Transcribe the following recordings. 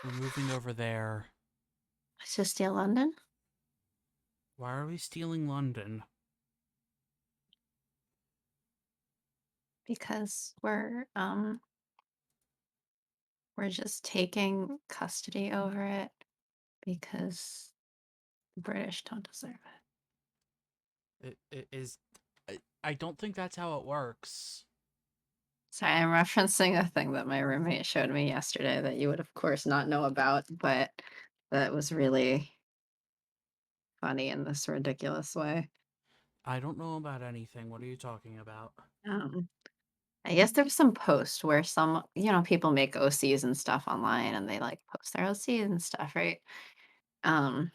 We're moving over there. To steal London? Why are we stealing London? Because we're just taking custody over it because the British don't deserve It is. I don't think that's how it works. Sorry, I'm referencing a thing that my roommate showed me yesterday that you would, of course, not know about, but that was really funny in this ridiculous way. I don't know about anything. What are you talking about? Um, I guess there was some post where people make OCs and stuff online and they like post their OCs and stuff, right? Um,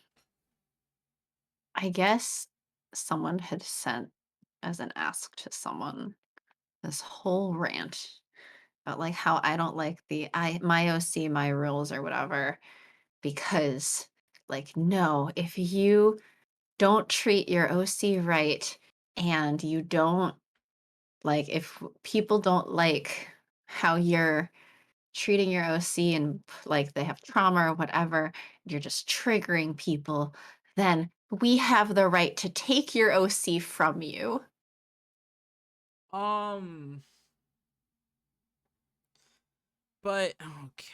I guess someone had sent as an ask to someone this whole rant about like how I don't like my OC, my rules or whatever, because like no, if you don't treat your OC right and you don't like if people don't like how you're treating your OC and like they have trauma or whatever, you're just triggering people, then we have the right to take your OC from you. Um, but okay.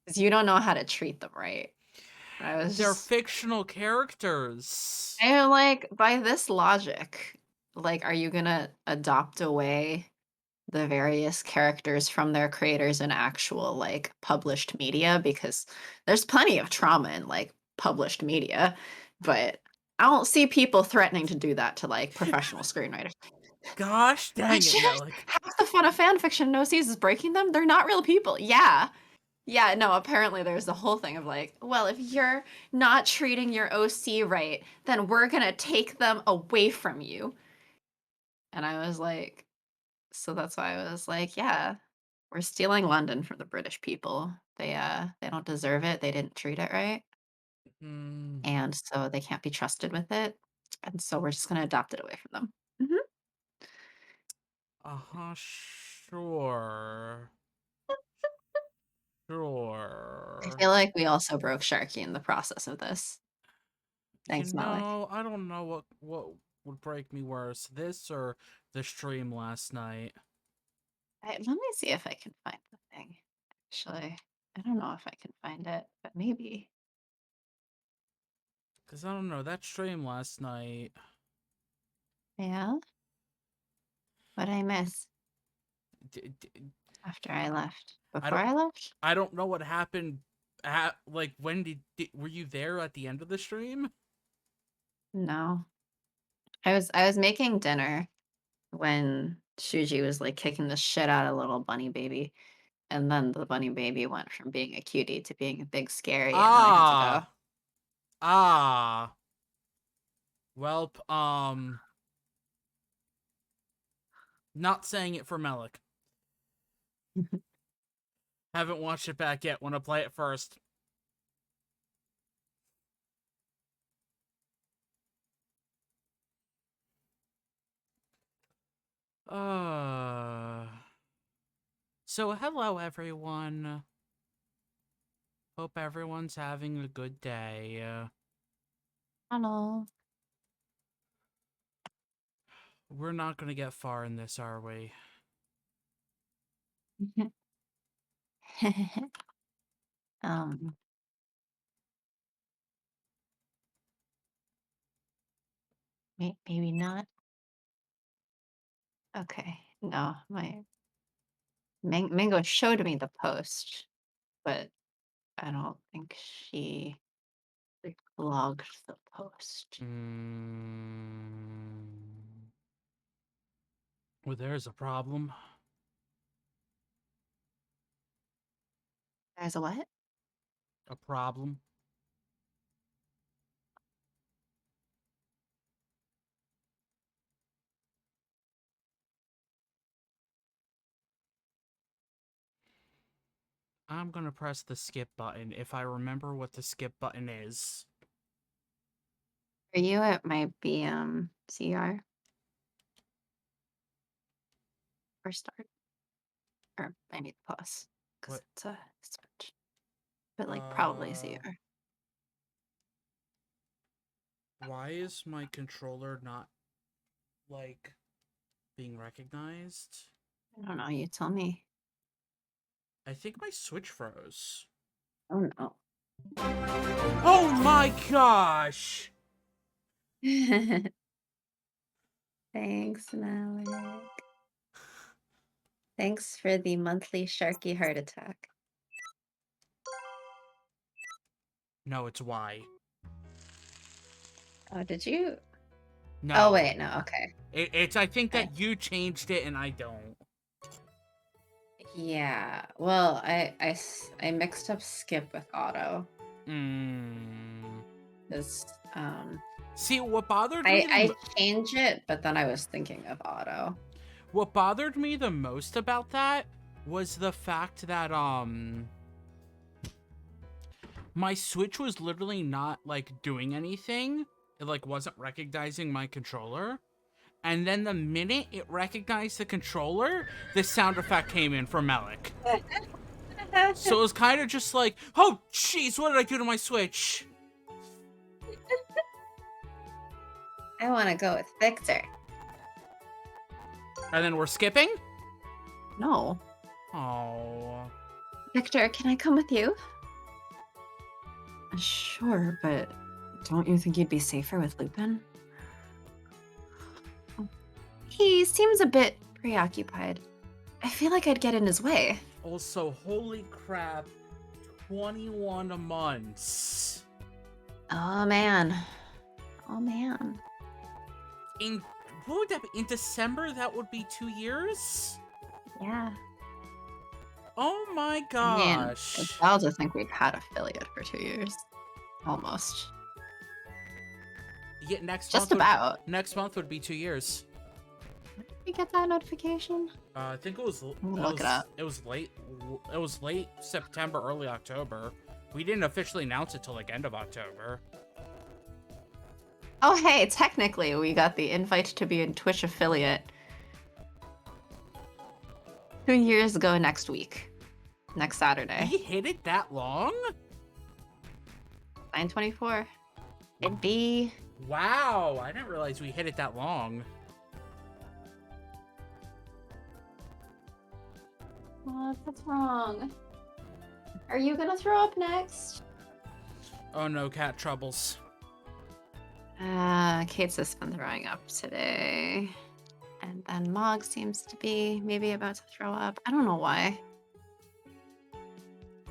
Because you don't know how to treat them right. I was They're just, fictional characters. and like, by this logic, like, are you gonna adopt away the various characters from their creators in actual, like, published media? Because there's plenty of trauma in, like, published media, but I don't see people threatening to do that to, like, professional screenwriters. Gosh I dang it, just Malik. half the fun of fan fiction no sees is breaking them. They're not real people. Yeah. Yeah, no, apparently there's the whole thing of like, well, if you're not treating your OC right, then we're gonna take them away from you. And I was like, so that's why I was like, yeah, we're stealing London from the British people. They don't deserve it. They didn't treat it right. Hmm. And so they can't be trusted with it. And so we're just gonna adopt it away from them. Uh-huh, sure. I Sure. feel like we also broke Sharky in the process of this. Thanks, Malik. I don't know what would break me worse, this or the stream last night. Let me see if I can find the thing. Actually, I don't know if I can find it, but maybe. Cause I don't know, that stream last night. Yeah. What did I miss D d after I left? I Before don't I left? I don't know what happened. At like when were you there at the end of the stream? No. I was making dinner when Shuji was like kicking the shit out of little bunny baby. And then the bunny baby went from being a cutie to being a big scary, and then I had to go. Ah, ah. Welp. Not saying it for Melik. Haven't watched it back yet. Want to play it first. Uh. So hello everyone. Hope everyone's having a good day. Hello. We're not gonna get far in this, are we? um, maybe not. Okay. No, my Mingo showed me the post, but I don't think she logged the post. Mm. Well, there's a problem. There's a what? A problem. I'm gonna press the skip button if I remember what the skip button is. Are you at my BM CR or start? Or I need to pause. because What? it's a Switch. But like probably Uh, ZR. why is my controller not like being recognized? I don't know. You tell me. I think my Switch froze. Oh no. Oh my gosh! Thanks, Malik. Thanks for the monthly Sharky heart attack. No, it's Y. Oh, did you? Oh, No. wait, no, okay. It's I think Okay. that you changed it and I don't. Yeah. Well, I mixed up skip with auto. Mm. Because See, what bothered me I change it, but then I was thinking of auto. what bothered me the most about that was the fact that my Switch was literally not like doing anything. It like wasn't recognizing my controller. And then the minute it recognized the controller, the sound effect came in for Malik. So it was kind of just like, oh jeez, what did I do to my Switch? I want to go with Victor. And then we're skipping? No. Oh. Victor, can I come with you? Sure, but don't you think you'd be safer with Lupin? He seems a bit preoccupied. I feel like I'd get in his way. Also, holy crap, 21 months. Oh man. Oh man. In, what would that be? In December, that would be 2 years? Yeah. Oh my I mean, gosh. it's wild to think we've had affiliate for 2 years. Almost. Yeah, next Just month about. next month would be 2 years. When did we get that notification? I think it was. I'm gonna look it up. It was late. It was late September, early October. We didn't officially announce it till like end of October. Oh hey, technically we got the invite to be a Twitch affiliate 2 years ago next week. Next Saturday. We hit it that long? 9/24. It'd be. Wow, I didn't realize we hit it that long. What's wrong? Are you gonna throw up next? Oh no, cat troubles. Kate's just been throwing up today. And then Mog seems to be maybe about to throw up. I don't know why.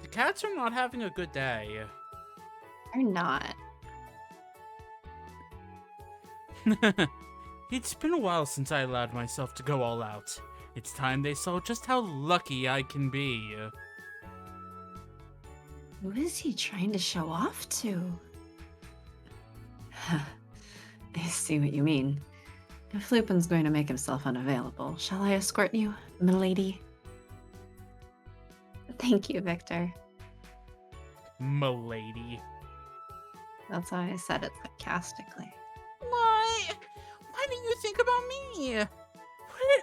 The cats are not having a good day. They're not. It's been a while since I allowed myself to go all out. It's time they saw just how lucky I can be. Who is he trying to show off to? I see what you mean. If Lupin's going to make himself unavailable, shall I escort you, milady? Thank you, Victor. Milady. That's why I said it sarcastically. Why? Why didn't you think about me?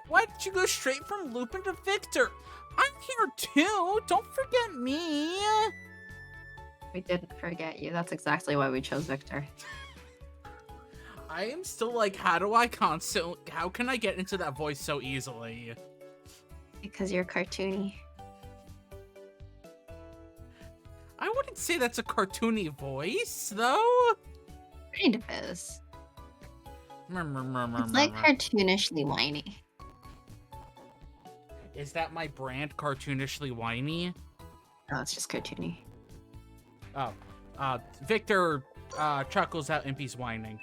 Why did you go straight from Lupin to Victor? I'm here too. Don't forget me. We didn't forget you. That's exactly why we chose Victor. I am still like, how can I get into that voice so easily? Because you're cartoony. I wouldn't say that's a cartoony voice, though. Kind of is. It's like cartoonishly whiny. Is that my brand, cartoonishly whiny? No, it's just cartoony. Oh, Victor chuckles out Impy's whining.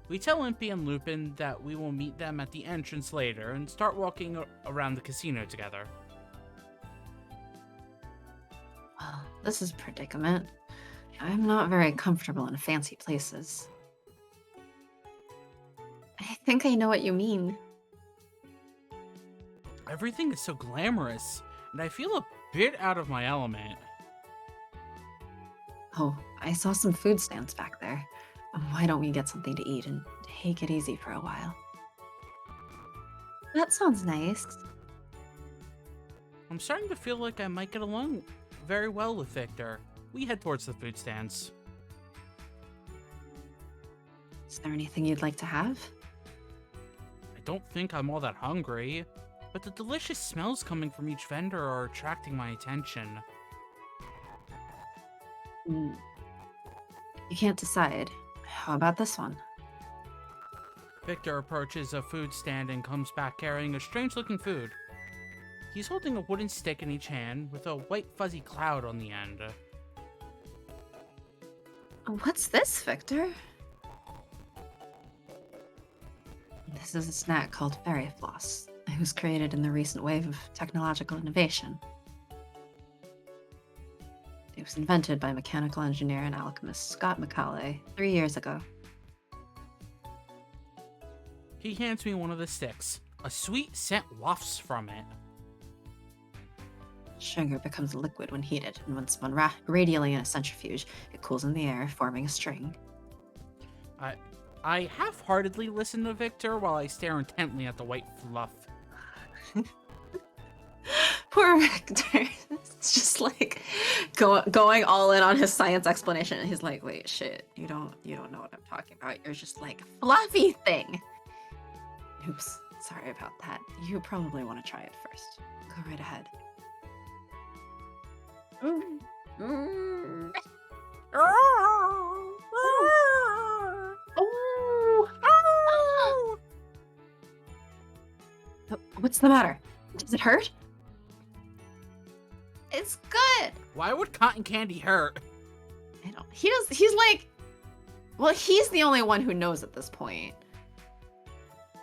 We tell Impy and Lupin that we will meet them at the entrance later and start walking around the casino together. Well, this is a predicament. I'm not very comfortable in fancy places. I think I know what you mean. Everything is so glamorous, and I feel a bit out of my element. Oh, I saw some food stands back there. Why don't we get something to eat and take it easy for a while? That sounds nice. I'm starting to feel like I might get along very well with Victor. We head towards the food stands. Is there anything you'd like to have? I don't think I'm all that hungry, but the delicious smells coming from each vendor are attracting my attention. You can't decide. How about this one? Victor approaches a food stand and comes back carrying a strange-looking food. He's holding a wooden stick in each hand with a white fuzzy cloud on the end. What's this, Victor? This is a snack called Fairy Floss. It was created in the recent wave of technological innovation. It was invented by mechanical engineer and alchemist Scott McCauley 3 years ago. He hands me one of the sticks. A sweet scent wafts from it. Sugar becomes liquid when heated, and when spun radially in a centrifuge, it cools in the air, forming a string. I half-heartedly listen to Victor while I stare intently at the white fluff. Poor Victor. It's just like going all in on his science explanation, and he's like, "Wait, shit, you don't know what I'm talking about. You're just like fluffy thing." Oops, sorry about that. You probably want to try it first. Go right ahead. What's the matter? Does it hurt? It's good. Why would cotton candy hurt? I don't. He does. He's like, well, he's the only one who knows at this point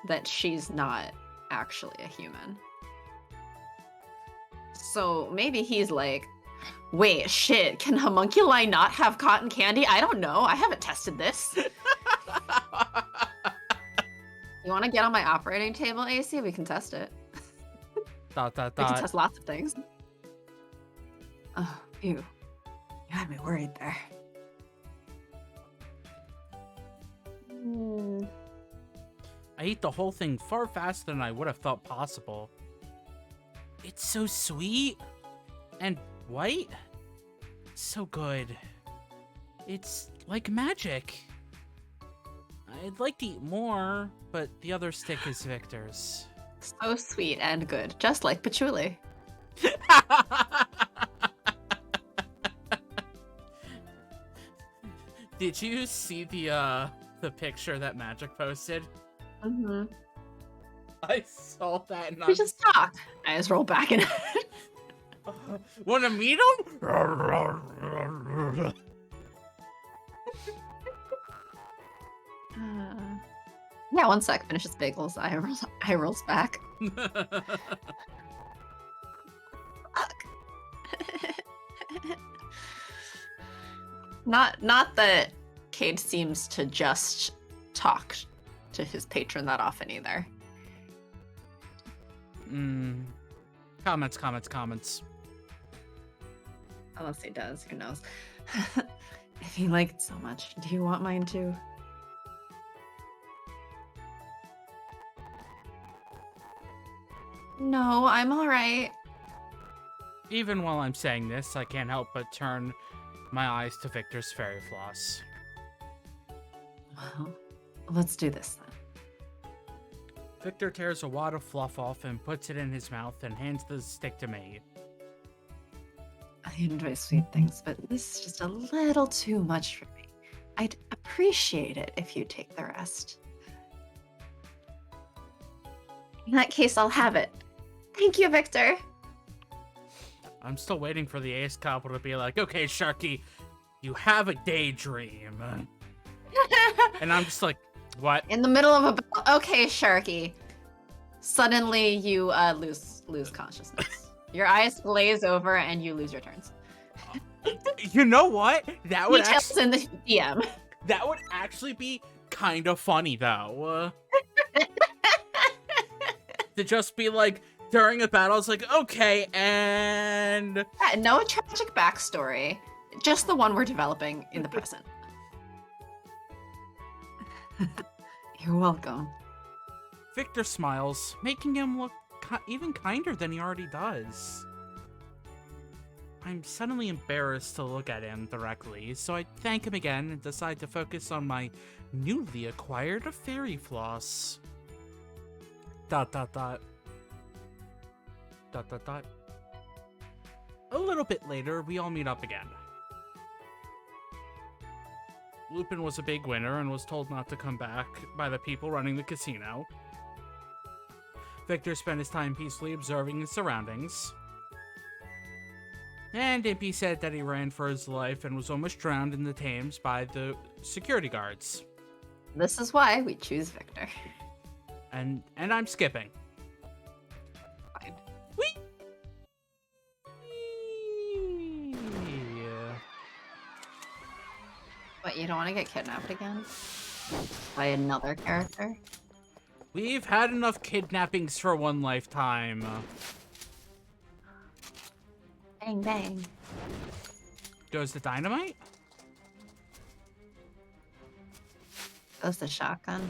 that she's not actually a human. So maybe he's like, wait, shit, can homunculi not have cotton candy? I don't know. I haven't tested this. You want to get on my operating table, AC? We can test it. Dot, dot, We can dot. test lots of things. Oh, you had me worried there. I ate the whole thing far faster than I would have thought possible. It's so sweet and white. So good. It's like magic. I'd like to eat more, but the other stick is Victor's. So sweet and good, just like patchouli. Did you see the picture that Magic posted? Mm-hmm. I saw that and We just talk. Eyes roll back and wanna meet him? yeah, one sec. Finishes bagels. Eye rolls back. Fuck. Not that Cade seems to just talk to his patron that often either. Comments. Unless he does, who knows? If you like it so much, do you want mine too? No, I'm alright. Even while I'm saying this, I can't help but turn my eyes to Victor's fairy floss. Well, let's do this then. Victor tears a wad of fluff off and puts it in his mouth and hands the stick to me. I enjoy sweet things, but this is just a little too much for me. I'd appreciate it if you take the rest. In that case, I'll have it. Thank you, Victor. I'm still waiting for the ace couple to be like, okay, Sharky, you have a daydream. And I'm just like, what? In the middle of a battle. Okay, Sharky. Suddenly you lose consciousness. Your eyes glaze over and you lose your turns. You know what? That would Details in the DM. That would actually be kind of funny, though. To just be like, during a battle, it's like, okay, and... Yeah, no tragic backstory. Just the one we're developing in the present. You're welcome. Victor smiles, making him look even kinder than he already does. I'm suddenly embarrassed to look at him directly, so I thank him again and decide to focus on my newly acquired fairy floss. Dot dot dot. Dot dot dot. A little bit later, we all meet up again. Lupin was a big winner and was told not to come back by the people running the casino. Victor spent his time peacefully observing his surroundings. And Impy said that he ran for his life and was almost drowned in the Thames by the security guards. This is why we choose Victor. And I'm skipping. Fine. Whee! But you don't want to get kidnapped again? By another character? We've had enough kidnappings for one lifetime. Bang, bang. Goes the dynamite? Goes the shotgun.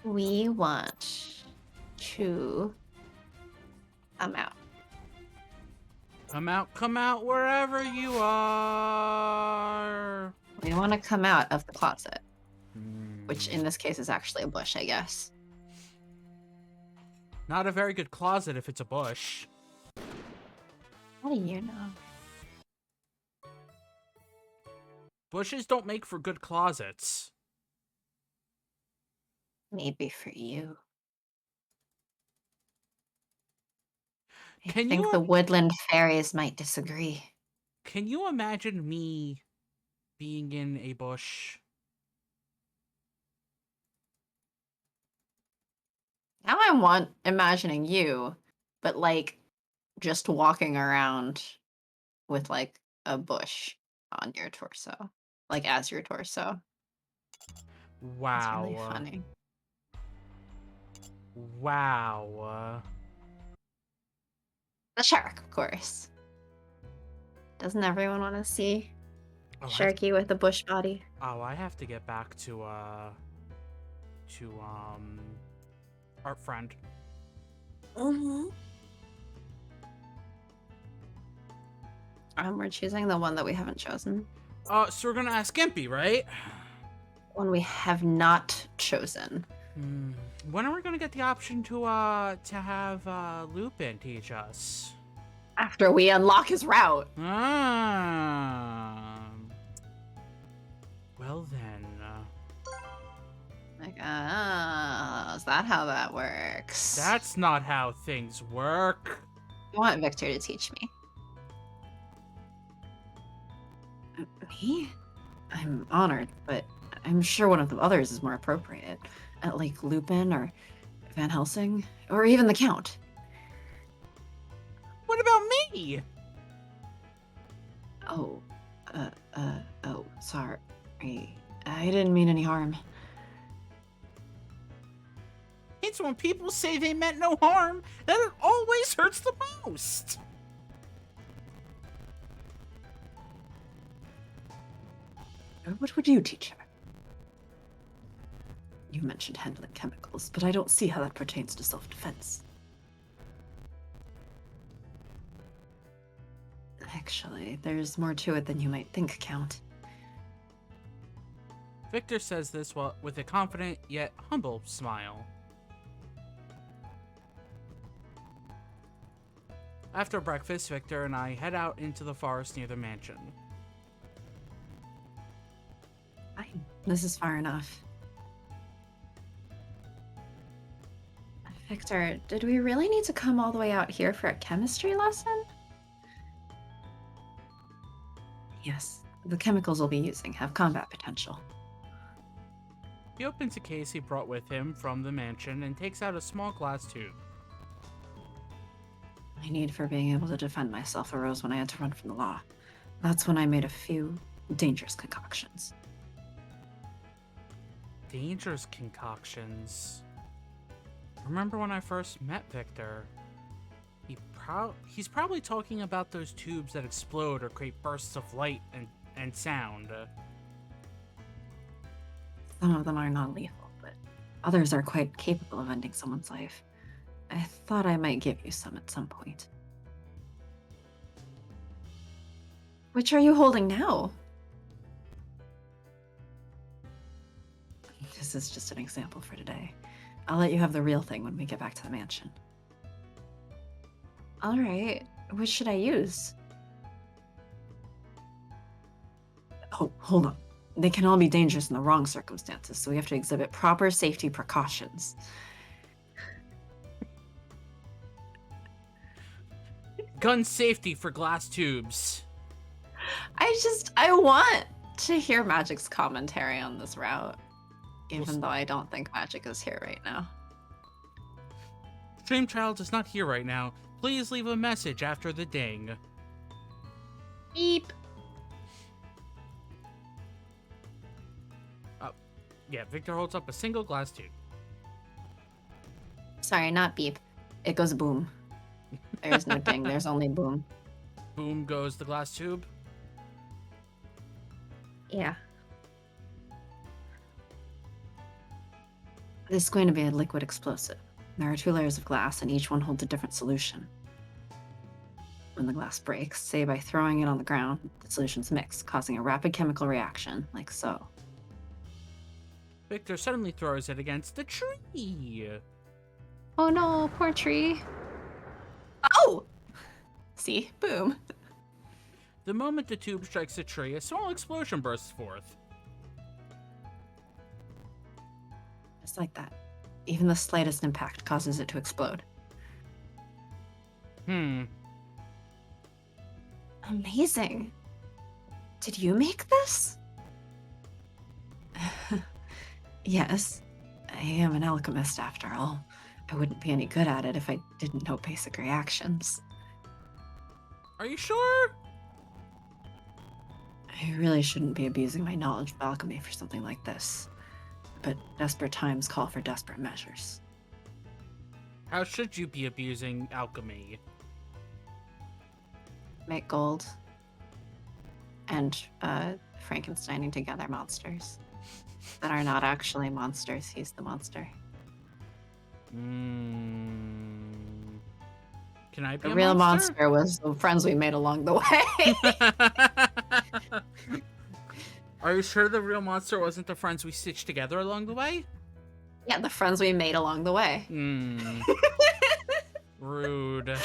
We want to come out. Come out wherever you are. We want to come out of the closet. Which in this case is actually a bush, I guess. Not a very good closet if it's a bush. How do you know? Bushes don't make for good closets. Maybe for you. I Can think you the woodland fairies might disagree. Can you imagine me being in a bush? Now I'm imagining you, but like just walking around with like a bush on your torso, like as your torso. Wow. It's really funny. Wow. The shark, of course. Doesn't everyone want to see Sharky with a bush body? Oh, I have to get back to Art Friend. We're choosing the one that we haven't chosen. So we're gonna ask Gimpy, right? One we have not chosen. When are we gonna get the option to have Lupin teach us? After we unlock his route. Well then. Like, is that how that works? That's not how things work. I want Victor to teach me. Me? I'm honored, but I'm sure one of the others is more appropriate. Like Lupin or Van Helsing, or even the Count. What about me? Oh, sorry. I didn't mean any harm. It's when people say they meant no harm that it always hurts the most. What would you teach her? You mentioned handling chemicals, but I don't see how that pertains to self-defense. Actually, there's more to it than you might think, Count. Victor says this with a confident yet humble smile. After breakfast, Victor and I head out into the forest near the mansion. Fine. This is far enough. Victor, did we really need to come all the way out here for a chemistry lesson? Yes, the chemicals we'll be using have combat potential. He opens a case he brought with him from the mansion and takes out a small glass tube. My need for being able to defend myself arose when I had to run from the law. That's when I made a few dangerous concoctions. Dangerous concoctions? Remember when I first met Victor? He's probably talking about those tubes that explode or create bursts of light and sound. Some of them are non-lethal, but Others are quite capable of ending someone's life. I thought I might give you some at some point. Which are you holding now? This is just an example for today. I'll let you have the real thing when we get back to the mansion. All right. Which should I use? Oh, hold on. They can all be dangerous in the wrong circumstances, so we have to exhibit proper safety precautions. Gun safety for glass tubes. I want to hear Magic's commentary on this route, even though I don't think Magic is here right now. Stream Child is not here right now. Please leave a message after the ding. Beep. Yeah, Victor holds up a single glass tube. Sorry, not beep. It goes boom. There's no ding, there's only boom. Boom goes the glass tube. Yeah. This is going to be a liquid explosive. There are 2 layers of glass, and each one holds a different solution. When the glass breaks, say by throwing it on the ground, the solutions mix, causing a rapid chemical reaction, like so. Victor suddenly throws it against the tree. Oh no, poor tree. Oh! See? Boom. The moment the tube strikes the tree, a small explosion bursts forth. Just like that. Even the slightest impact causes it to explode. Amazing. Did you make this? Yes. I am an alchemist after all. I wouldn't be any good at it if I didn't know basic reactions. Are you sure? I really shouldn't be abusing my knowledge of alchemy for something like this. But desperate times call for desperate measures. How should you be abusing alchemy? Make gold. And Frankensteining together monsters. That are not actually monsters, he's the monster. Can I be The a real monster? monster was the friends we made along the way. Are you sure the real monster wasn't the friends we stitched together along the way? Yeah, the friends we made along the way. Rude.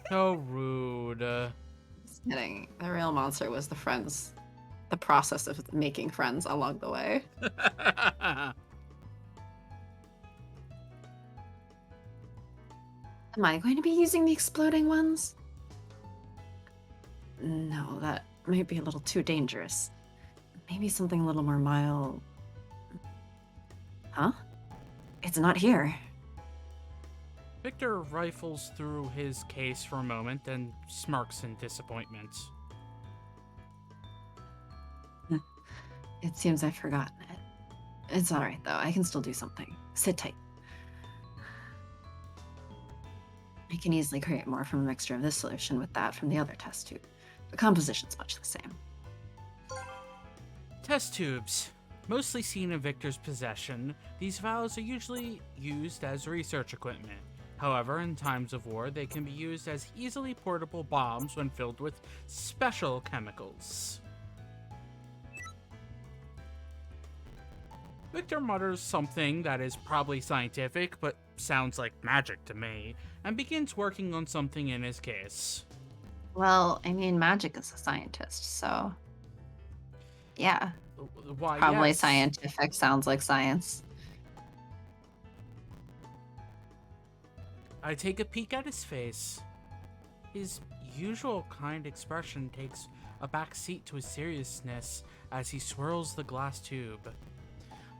So rude. Just kidding. The real monster was the friends. The process of making friends along the way. Am I going to be using the exploding ones? No, that might be a little too dangerous. Maybe something a little more mild. Huh? It's not here. Victor rifles through his case for a moment, then smirks in disappointment. It seems I've forgotten it. It's alright though, I can still do something. Sit tight. I can easily create more from a mixture of this solution with that from the other test tube. The composition's much the same. Test tubes. Mostly seen in Victor's possession, these vials are usually used as research equipment. However, in times of war, they can be used as easily portable bombs when filled with special chemicals. Victor mutters something that is probably scientific, but sounds like magic to me, and begins working on something in his case. Well, I mean, Magic is a scientist, so... yeah. Why, Probably yes. scientific, sounds like science. I take a peek at his face. His usual kind expression takes a back seat to his seriousness as he swirls the glass tube.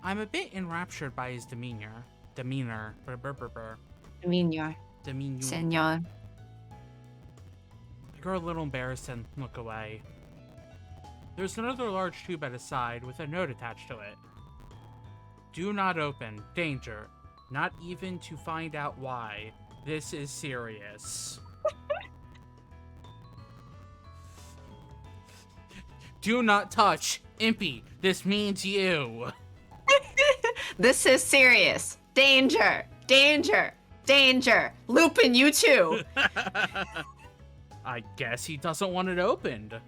I'm a bit enraptured by his demeanor. Demeanor. Senor. I grow a little embarrassed and look away. There's another large tube at his side with a note attached to it. Do not open. Danger. Not even to find out why. This is serious. Do not touch. Impy, this means you. This is serious. Danger! Danger! Danger! Lupin, you too! I guess he doesn't want it opened. ...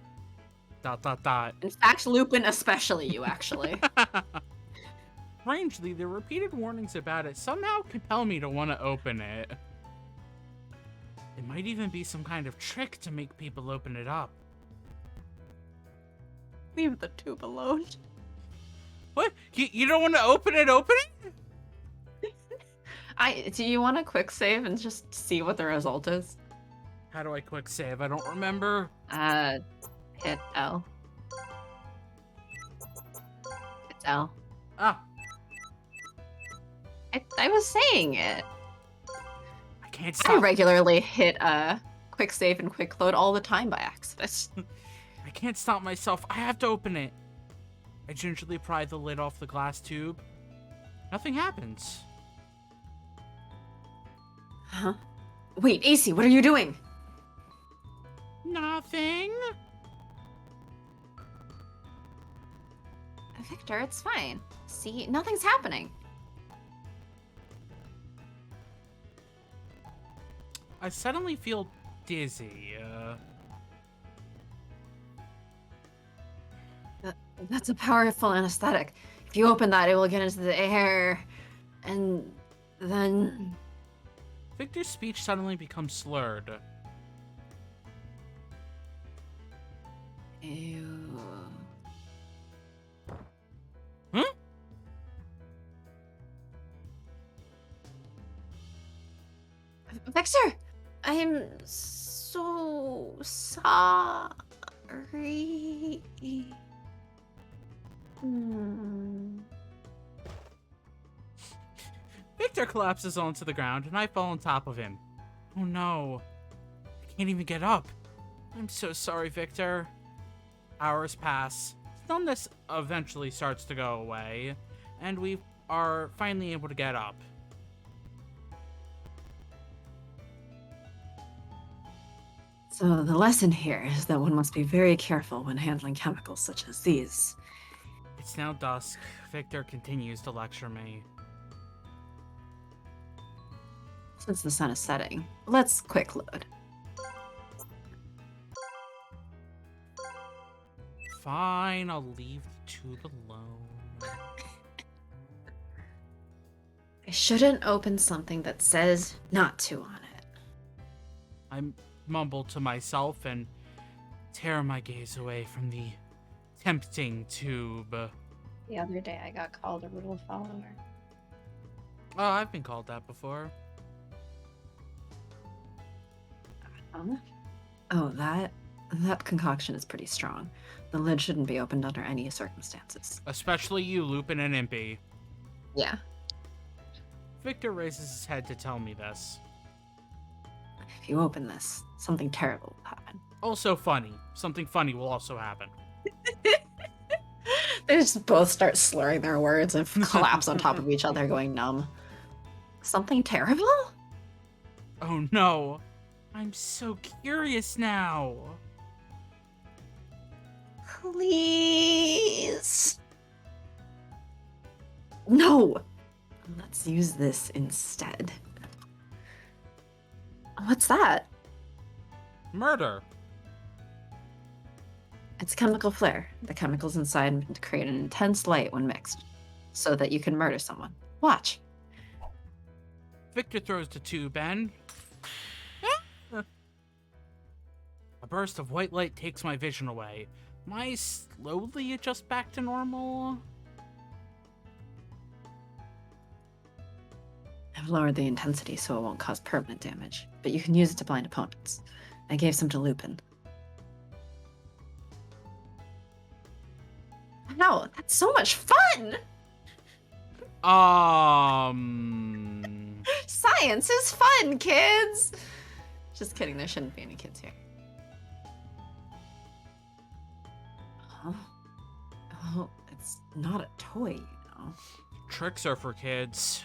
In fact, Lupin, especially you, actually. Strangely, the repeated warnings about it somehow compel me to want to open it. It might even be some kind of trick to make people open it up. Leave the tube alone. What? You don't want to open it? Open it? Do you want a quick save and just see what the result is? How do I quick save? I don't remember. Hit L. It's L. Ah, I was saying it. I can't I stop. regularly hit quick save and quick load all the time by accident. I can't stop myself. I have to open it. I gingerly pry the lid off the glass tube. Nothing happens. Huh? Wait, AC, what are you doing? Nothing. Victor, it's fine. See, nothing's happening. I suddenly feel dizzy. That's a powerful anesthetic. If you open that, it will get into the air, and then... Victor's speech suddenly becomes slurred. Ew. Huh? Victor, I'm so sorry. Victor collapses onto the ground, and I fall on top of him. Oh no. I can't even get up. I'm so sorry, Victor. Hours pass. Numbness eventually starts to go away, and we are finally able to get up. So the lesson here is that one must be very careful when handling chemicals such as these. It's now dusk. Victor continues to lecture me. Since the sun is setting, let's quick load. Fine, I'll leave the tube alone. I shouldn't open something that says not to on it. I mumble to myself and tear my gaze away from the tempting tube. The other day I got called a rule follower. Oh, I've been called that before. Huh? Oh, that concoction is pretty strong. The lid shouldn't be opened under any circumstances. Especially you, Lupin and Impy. Yeah. Victor raises his head to tell me this. If you open this, something terrible will happen. Also funny. Something funny will also happen. They just both start slurring their words and collapse on top of each other, going numb. Something terrible? Oh no. I'm so curious now. Please. No. Let's use this instead. What's that? Murder. It's chemical flare. The chemicals inside create an intense light when mixed, so that you can murder someone. Watch. Victor throws the tube and... A burst of white light takes my vision away. Am I slowly adjust back to normal? I've lowered the intensity so it won't cause permanent damage, but you can use it to blind opponents. I gave some to Lupin. No, that's so much fun! Science is fun, kids! Just kidding, there shouldn't be any kids here. Huh? Oh, it's not a toy, you know. Tricks are for kids.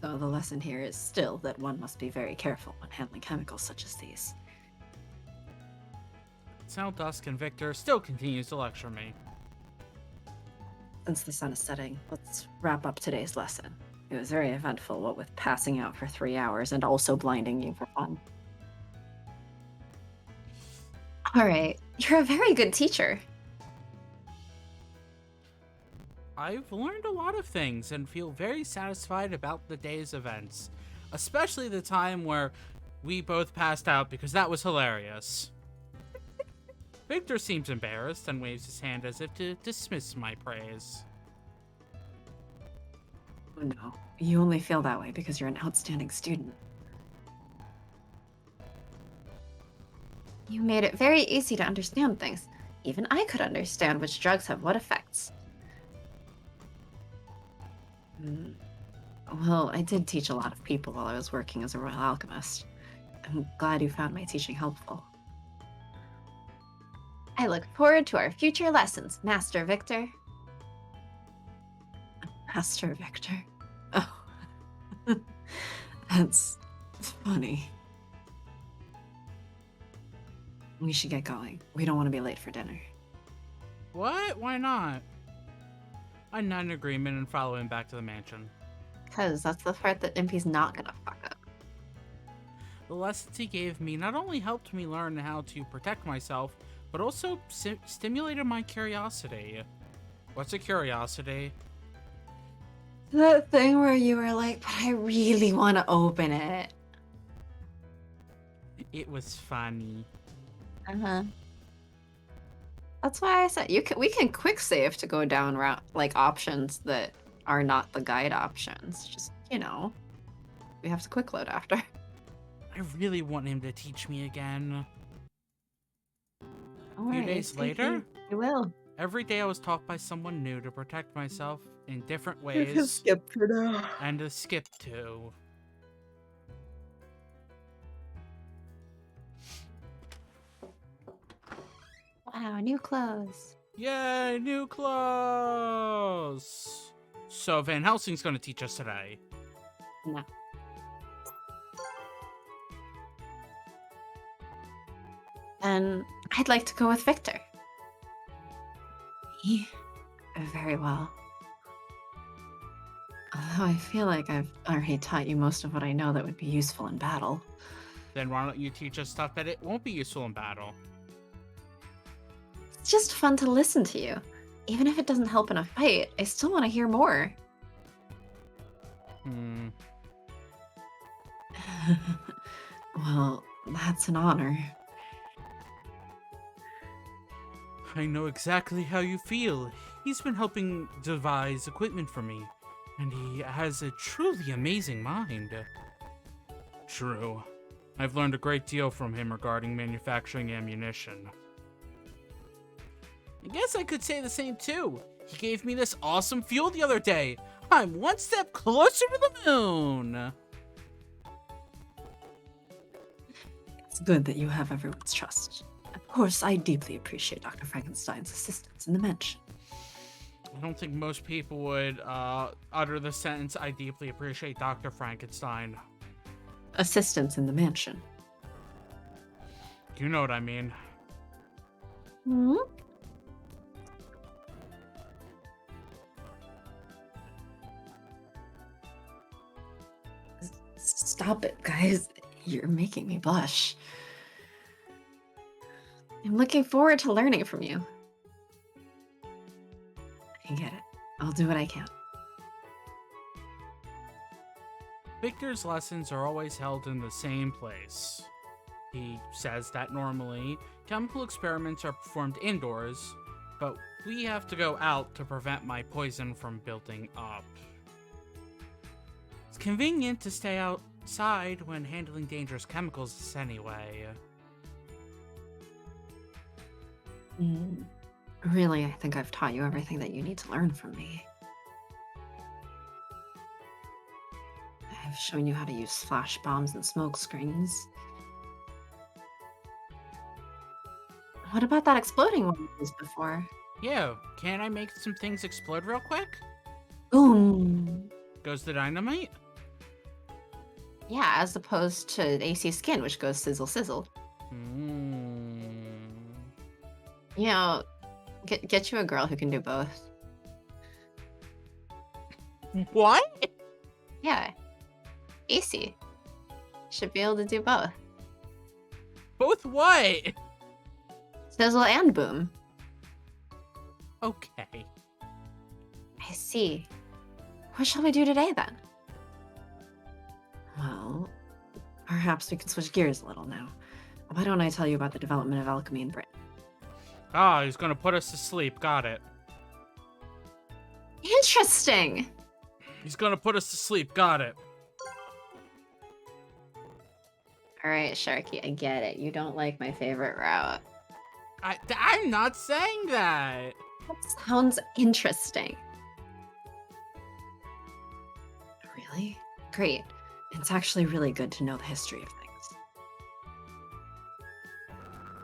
So the lesson here is still that one must be very careful when handling chemicals such as these. It's now dusk and Victor still continues to lecture me. Since the sun is setting, let's wrap up today's lesson. It was very eventful, what with passing out for 3 hours and also blinding you for fun. All right, you're a very good teacher. I've learned a lot of things and feel very satisfied about the day's events, especially the time where we both passed out because that was hilarious. Victor seems embarrassed and waves his hand as if to dismiss my praise. Oh no, you only feel that way because you're an outstanding student. You made it very easy to understand things. Even I could understand which drugs have what effects. Well, I did teach a lot of people while I was working as a royal alchemist. I'm glad you found my teaching helpful. I look forward to our future lessons, Master Victor. Master Victor? Oh, that's funny. We should get going. We don't want to be late for dinner. What? Why not? I nod in agreement and follow him back to the mansion. Because that's the part that Impy's not gonna fuck up. The lessons he gave me not only helped me learn how to protect myself, but also stimulated my curiosity. What's a curiosity? That thing where you were like, but I really want to open it. It was funny. Uh-huh. That's why I said we can quick save to go down route like options that are not the guide options. Just, we have to quick load after. I really want him to teach me again. A few days later, you will. Every day I was taught by someone new to protect myself in different ways. Skip for now. And to skip to. Wow, new clothes. Yay, new clothes! So Van Helsing's gonna teach us today. No. Then I'd like to go with Victor. Very well. Although I feel like I've already taught you most of what I know that would be useful in battle. Then why don't you teach us stuff that it won't be useful in battle? It's just fun to listen to you. Even if it doesn't help in a fight, I still want to hear more. Well, that's an honor. I know exactly how you feel. He's been helping devise equipment for me, and he has a truly amazing mind. True. I've learned a great deal from him regarding manufacturing ammunition. I guess I could say the same too. He gave me this awesome fuel the other day. I'm one step closer to the moon. It's good that you have everyone's trust. Of course, I deeply appreciate Dr. Frankenstein's assistance in the mansion. I don't think most people would utter the sentence, I deeply appreciate Dr. Frankenstein. Assistance in the mansion. You know what I mean. Hmm? Stop it, guys. You're making me blush. I'm looking forward to learning from you. I get it. I'll do what I can. Victor's lessons are always held in the same place. He says that normally, chemical experiments are performed indoors, but we have to go out to prevent my poison from building up. It's convenient to stay outside when handling dangerous chemicals anyway. Really, I think I've taught you everything that you need to learn from me. I've shown you how to use flash bombs and smoke screens. What about that exploding one you used before? Yeah, can I make some things explode real quick? Boom! Goes the dynamite? Yeah, as opposed to AC skin, which goes sizzle sizzle. You know, get you a girl who can do both. What? Yeah, easy. Should be able to do both. Both what? Sizzle and boom. Okay. I see. What shall we do today then? Well, perhaps we can switch gears a little now. Why don't I tell you about the development of alchemy in Britain? Ah, he's gonna put us to sleep. Got it. Interesting. He's gonna put us to sleep. Got it. All right, Sharky, I get it. You don't like my favorite route. I'm not saying that. That sounds interesting. Really? Great. It's actually really good to know the history of things.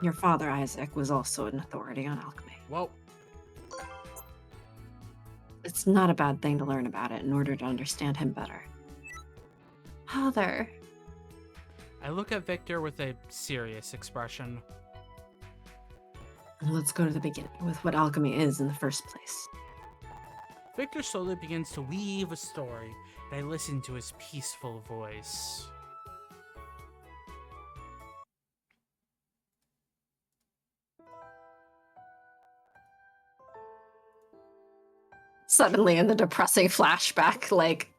Your father, Isaac, was also an authority on alchemy. Well, It's not a bad thing to learn about it in order to understand him better. Father. I look at Victor with a serious expression. Let's go to the beginning with what alchemy is in the first place. Victor slowly begins to weave a story, and I listen to his peaceful voice. Suddenly, in the depressing flashback, like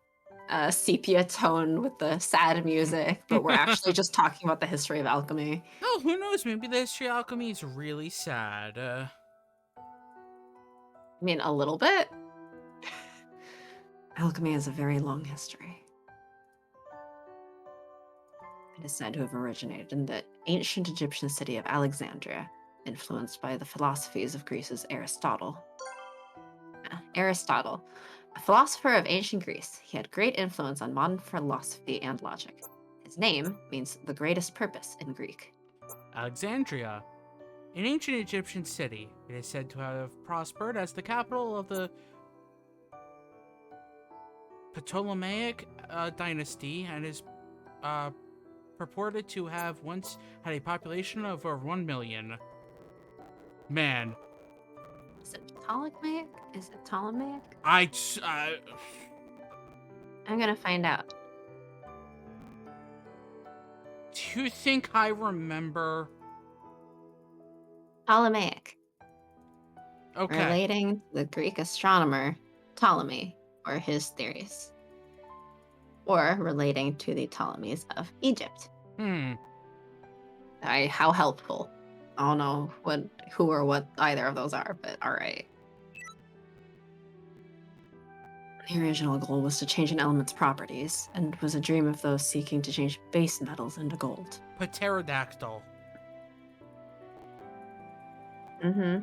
sepia tone with the sad music, but we're actually just talking about the history of alchemy. Oh, who knows? Maybe the history of alchemy is really sad. I mean, a little bit. Alchemy has a very long history. It is said to have originated in the ancient Egyptian city of Alexandria, influenced by the philosophies of Greece's Aristotle. Aristotle, a philosopher of ancient Greece, he had great influence on modern philosophy and logic. His name means the greatest purpose in Greek. Alexandria, an ancient Egyptian city, it is said to have prospered as the capital of the Ptolemaic dynasty and is purported to have once had a population of over 1 million. Man, Is it Ptolemaic? Is it Ptolemaic? I'm gonna find out. do you think I remember? Ptolemaic, Okay. relating to the Greek astronomer Ptolemy or his theories, or relating to the Ptolemies of Egypt. How helpful. I don't know who or what either of those are, but all right. The original goal was to change an element's properties, and was a dream of those seeking to change base metals into gold. Pterodactyl. Mm-hmm.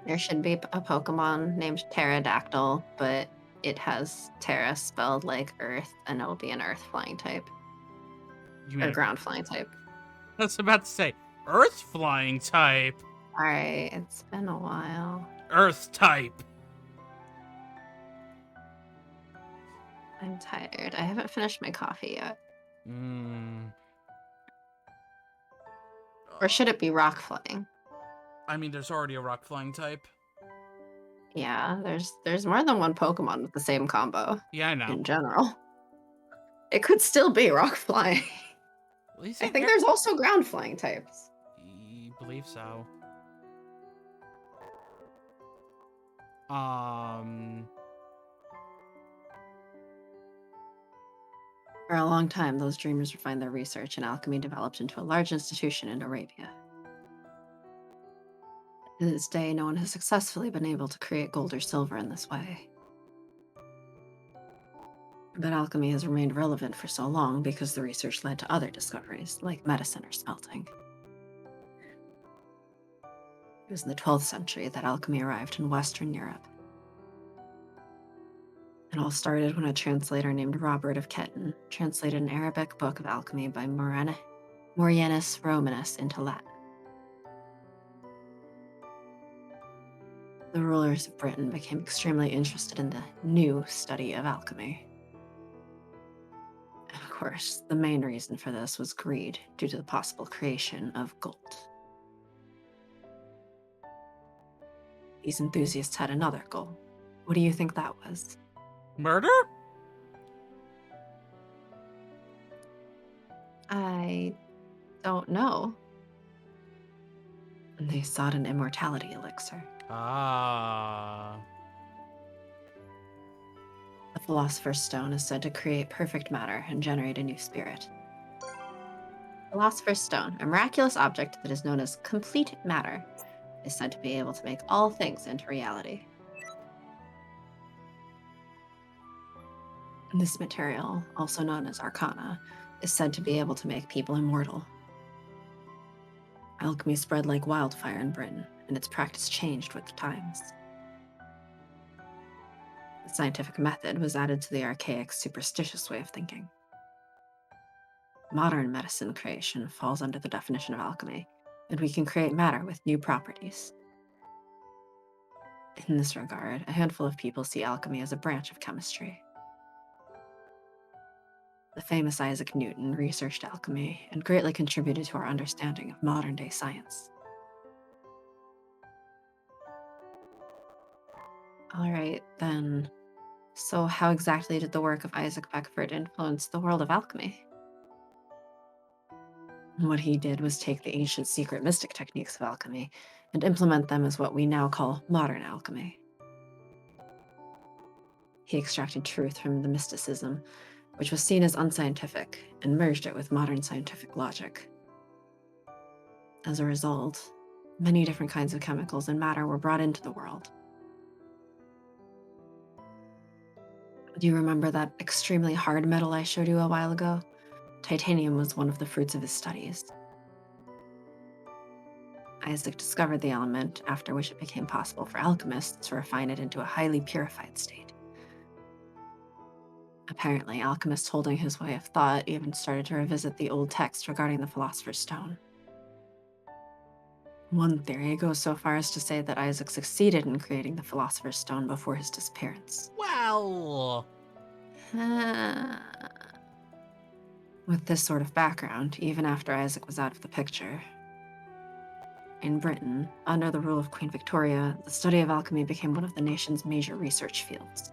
There should be a Pokemon named Pterodactyl, but it has Terra spelled like Earth, and it'll be an Earth flying type. You Or mean ground flying type. I was about to say Earth flying type. Alright, it's been a while. Earth type. I'm tired. I haven't finished my coffee yet. Or should it be rock flying? I mean, there's already a rock flying type. Yeah, there's more than one Pokemon with the same combo. Yeah, I know. In general. It could still be rock flying. I think there's also ground flying types. I believe so. For a long time, those dreamers refined their research, and alchemy developed into a large institution in Arabia. To this day, no one has successfully been able to create gold or silver in this way. But alchemy has remained relevant for so long because the research led to other discoveries, like medicine or smelting. It was in the 12th century that alchemy arrived in Western Europe. It all started when a translator named Robert of Ketton translated an Arabic book of alchemy by Morianus Romanus into Latin. The rulers of Britain became extremely interested in the new study of alchemy. And course, the main reason for this was greed due to the possible creation of gold. These enthusiasts had another goal. What do you think that was? Murder? I don't know. And they sought an immortality elixir. Ah. The Philosopher's Stone is said to create perfect matter and generate a new spirit. Philosopher's Stone, a miraculous object that is known as complete matter, is said to be able to make all things into reality. This material, also known as arcana, is said to be able to make people immortal. Alchemy spread like wildfire in Britain, and its practice changed with the times. The scientific method was added to the archaic, superstitious way of thinking. Modern medicine creation falls under the definition of alchemy, and we can create matter with new properties. In this regard, a handful of people see alchemy as a branch of chemistry. The famous Isaac Newton researched alchemy and greatly contributed to our understanding of modern-day science. All right, then. So how exactly did the work of Isaac Beckford influence the world of alchemy? What he did was take the ancient secret mystic techniques of alchemy and implement them as what we now call modern alchemy. He extracted truth from the mysticism, which was seen as unscientific, and merged it with modern scientific logic. As a result, many different kinds of chemicals and matter were brought into the world. Do you remember that extremely hard metal I showed you a while ago? Titanium was one of the fruits of his studies. Isaac discovered the element, after which it became possible for alchemists to refine it into a highly purified state. Apparently, alchemists holding his way of thought even started to revisit the old text regarding the Philosopher's Stone. One theory goes so far as to say that Isaac succeeded in creating the Philosopher's Stone before his disappearance. Well. With this sort of background, even after Isaac was out of the picture, in Britain, under the rule of Queen Victoria, the study of alchemy became one of the nation's major research fields.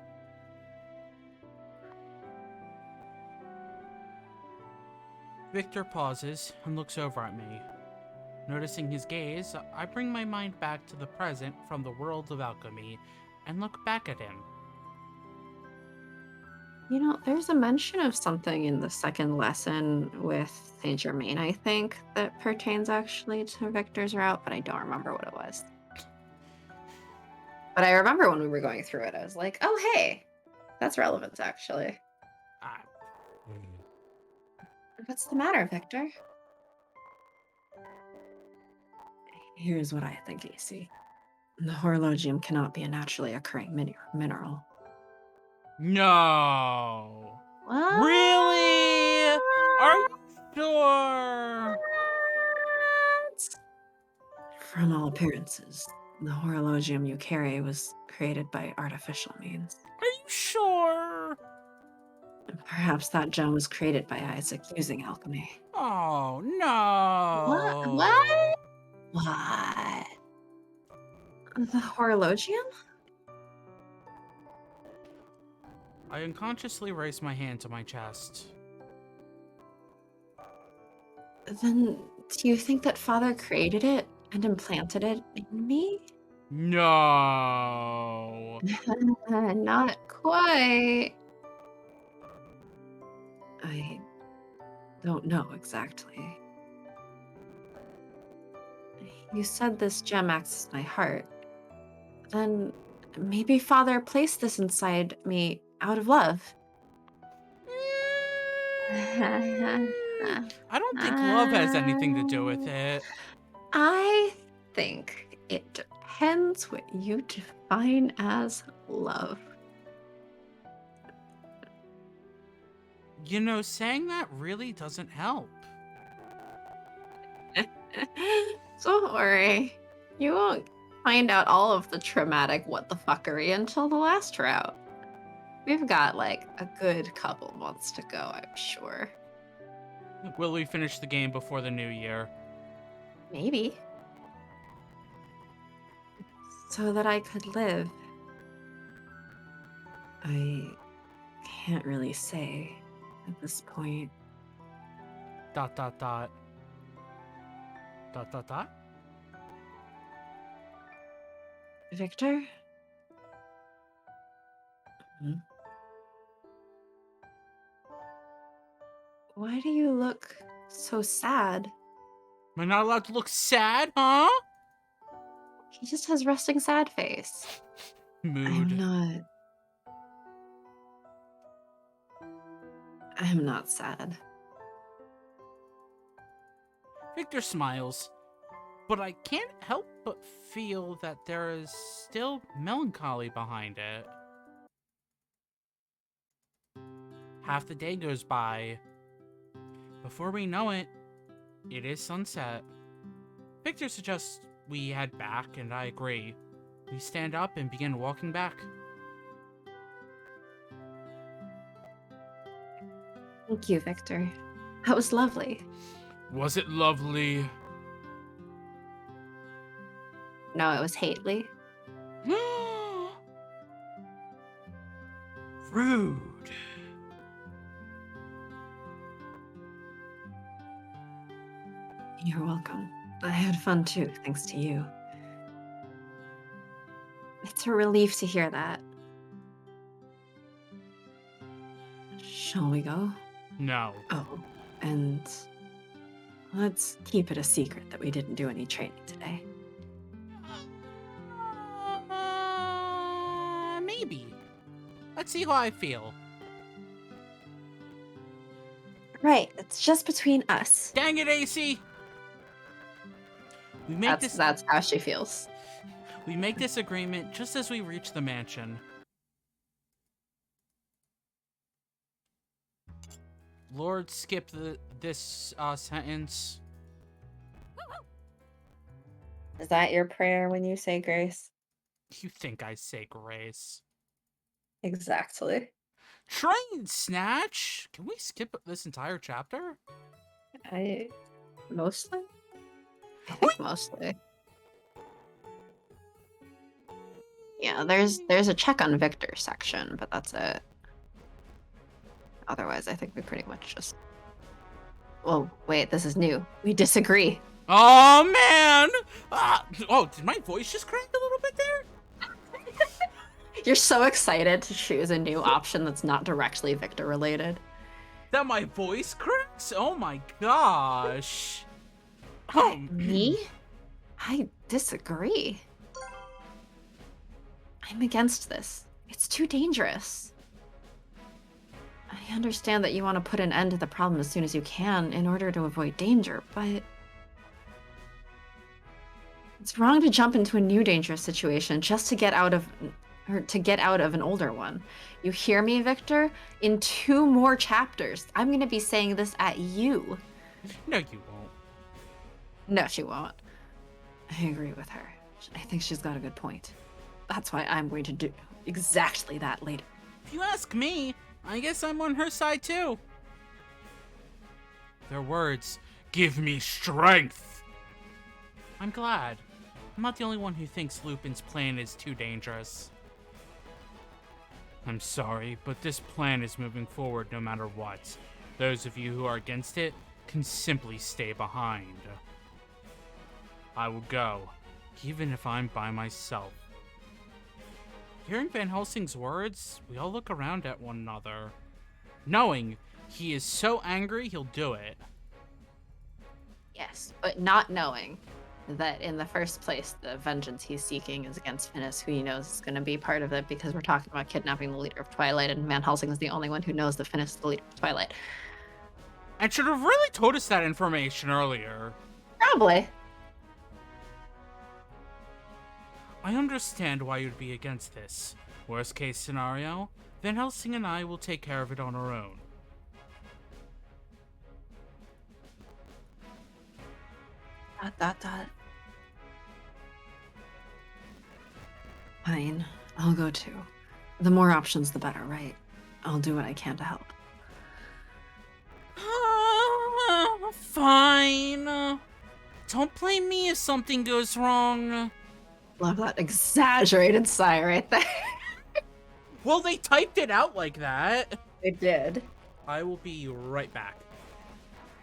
Victor pauses and looks over at me. Noticing his gaze, I bring my mind back to the present from the world of alchemy and look back at him. You know, there's a mention of something in the second lesson with Saint Germain, I think, that pertains actually to Victor's route, but I don't remember what it was. But I remember when we were going through it, I was like, oh, hey, that's relevant, actually. Ah. What's the matter, Victor? Here's what I think, AC. The horologium cannot be a naturally occurring mineral. No. What? Really? Are you sure? From all appearances, the horologium you carry was created by artificial means. Are you sure? Perhaps that gem was created by Isaac using alchemy. Oh, no. What? The horologium? I unconsciously raise my hand to my chest. Then do you think that Father created it and implanted it in me? No. Not quite. I don't know exactly. You said this gem acts as my heart. Then maybe Father placed this inside me out of love. I don't think love has anything to do with it. I think it depends what you define as love. You know, saying that really doesn't help. Don't worry. You won't find out all of the traumatic what the fuckery until the last route. We've got like a good couple months to go, I'm sure. Will we finish the game before the new year? Maybe. So that I could live. I can't really say at this point. Dot dot dot. Dot dot dot. Victor? Hmm? Why do you look so sad? Am I not allowed to look sad, huh? He just has resting sad face. Mood. I'm not sad. Victor smiles, but I can't help but feel that there is still melancholy behind it. Half the day goes by. Before we know it, it is sunset. Victor suggests we head back, and I agree. We stand up and begin walking back. Thank you, Victor. That was lovely. Was it lovely? No, it was Hately. Rude. You're welcome. I had fun too, thanks to you. It's a relief to hear that. Shall we go? No. Oh, and let's keep it a secret that we didn't do any training today. Maybe. Let's see how I feel. Right, it's just between us. Dang it, AC! That's how she feels. We make this agreement just as we reach the mansion. Lord, skip this sentence. Is that your prayer when you say grace? You think I say grace? Exactly. Train snatch! Can we skip this entire chapter? Mostly? I think mostly. Yeah, there's a check on Victor section, but that's it. Otherwise, I think we pretty much just... Well, wait, this is new. We disagree. Oh, man! Oh, did my voice just crack a little bit there? You're so excited to choose a new option that's not directly Victor related. That my voice cracks? Oh my gosh. Me? I disagree. I'm against this. It's too dangerous. I understand that you want to put an end to the problem as soon as you can in order to avoid danger, but it's wrong to jump into a new dangerous situation just to get out of an older one. You hear me, Victor? In 2 more chapters, I'm going to be saying this at you. No, you won't. No, she won't. I agree with her. I think she's got a good point. That's why I'm going to do exactly that later. If you ask me, I guess I'm on her side too. Their words give me strength. I'm glad. I'm not the only one who thinks Lupin's plan is too dangerous. I'm sorry, but this plan is moving forward no matter what. Those of you who are against it can simply stay behind. I will go, even if I'm by myself. Hearing Van Helsing's words, we all look around at one another, knowing he is so angry he'll do it. Yes, but not knowing that in the first place, the vengeance he's seeking is against Finis, who he knows is going to be part of it because we're talking about kidnapping the leader of Twilight, and Van Helsing is the only one who knows that Finis is the leader of Twilight. And should have really told us that information earlier. Probably. I understand why you'd be against this. Worst case scenario, Van Helsing and I will take care of it on our own. Fine, I'll go too. The more options, the better, right? I'll do what I can to help. Fine. Don't blame me if something goes wrong. Love that exaggerated sigh right there. Well, they typed it out like that. They did. I will be right back.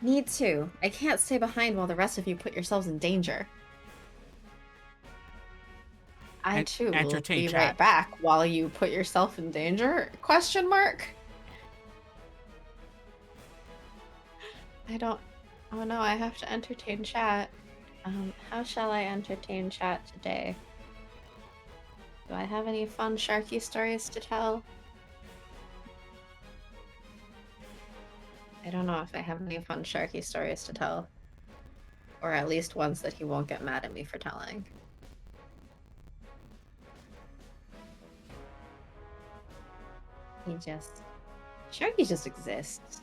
Need to. I can't stay behind while the rest of you put yourselves in danger. I too will Entertain be chat. right back while you put yourself in danger? Question mark? I don't... Oh no, I have to entertain chat. How shall I entertain chat today? Do I have any fun Sharky stories to tell? I don't know if I have any fun Sharky stories to tell. Or at least ones that he won't get mad at me for telling. Sharky just exists.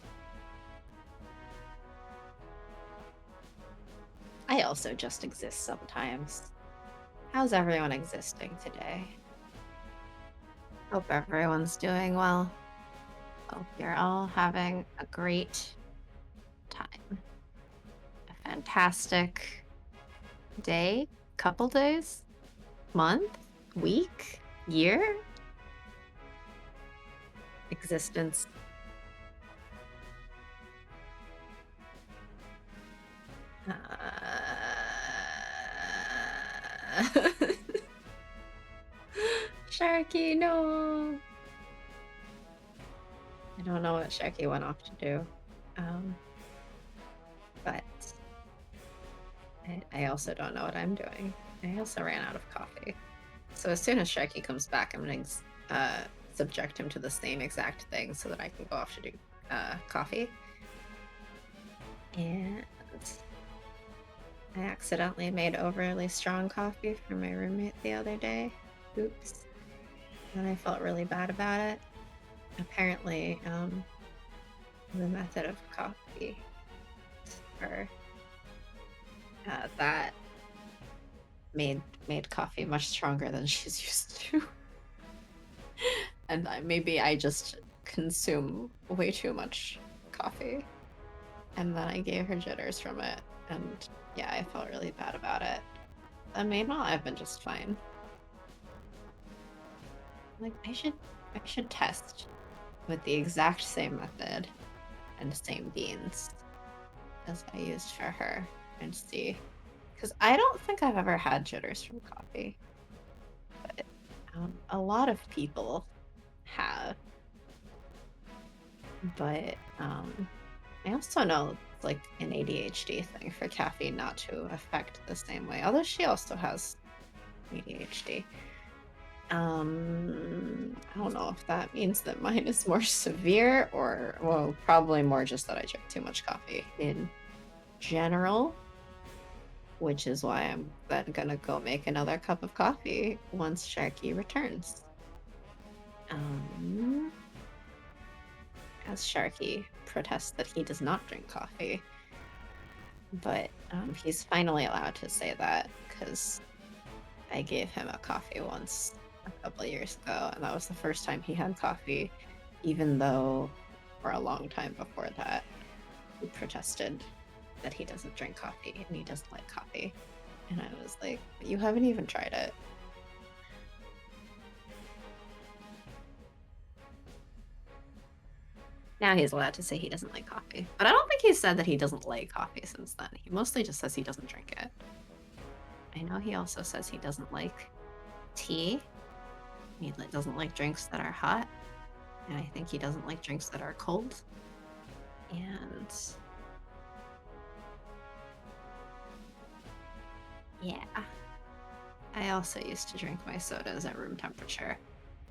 I also just exist sometimes. How's everyone existing today? Hope everyone's doing well. Hope you're all having a great time. A fantastic day, couple days, month, week, year, existence. Sharky, no! I don't know what Sharky went off to do. But I also don't know what I'm doing. I also ran out of coffee. So as soon as Sharky comes back, I'm going to subject him to the same exact thing so that I can go off to do coffee. And I accidentally made overly strong coffee for my roommate the other day. Oops. And I felt really bad about it. Apparently, the method of coffee for that made coffee much stronger than she's used to. And maybe I just consume way too much coffee. And then I gave her jitters from it. And yeah, I felt really bad about it. And meanwhile, I've been just fine. Like, I should test with the exact same method and same beans as I used for her and see. Because I don't think I've ever had jitters from coffee. But a lot of people have. But I also know it's like an ADHD thing for caffeine not to affect the same way. Although she also has ADHD. I don't know if that means that mine is more severe or, well, probably more just that I drink too much coffee in general, which is why I'm then gonna go make another cup of coffee once Sharky returns. As Sharky protests that he does not drink coffee, but he's finally allowed to say that because I gave him a coffee once a couple of years ago, and that was the first time he had coffee, even though for a long time before that he protested that he doesn't drink coffee and he doesn't like coffee. And I was like, you haven't even tried it. Now he's allowed to say he doesn't like coffee. But I don't think he's said that he doesn't like coffee since then. He mostly just says he doesn't drink it. I know he also says he doesn't like tea. He doesn't like drinks that are hot. And I think he doesn't like drinks that are cold. And yeah. I also used to drink my sodas at room temperature.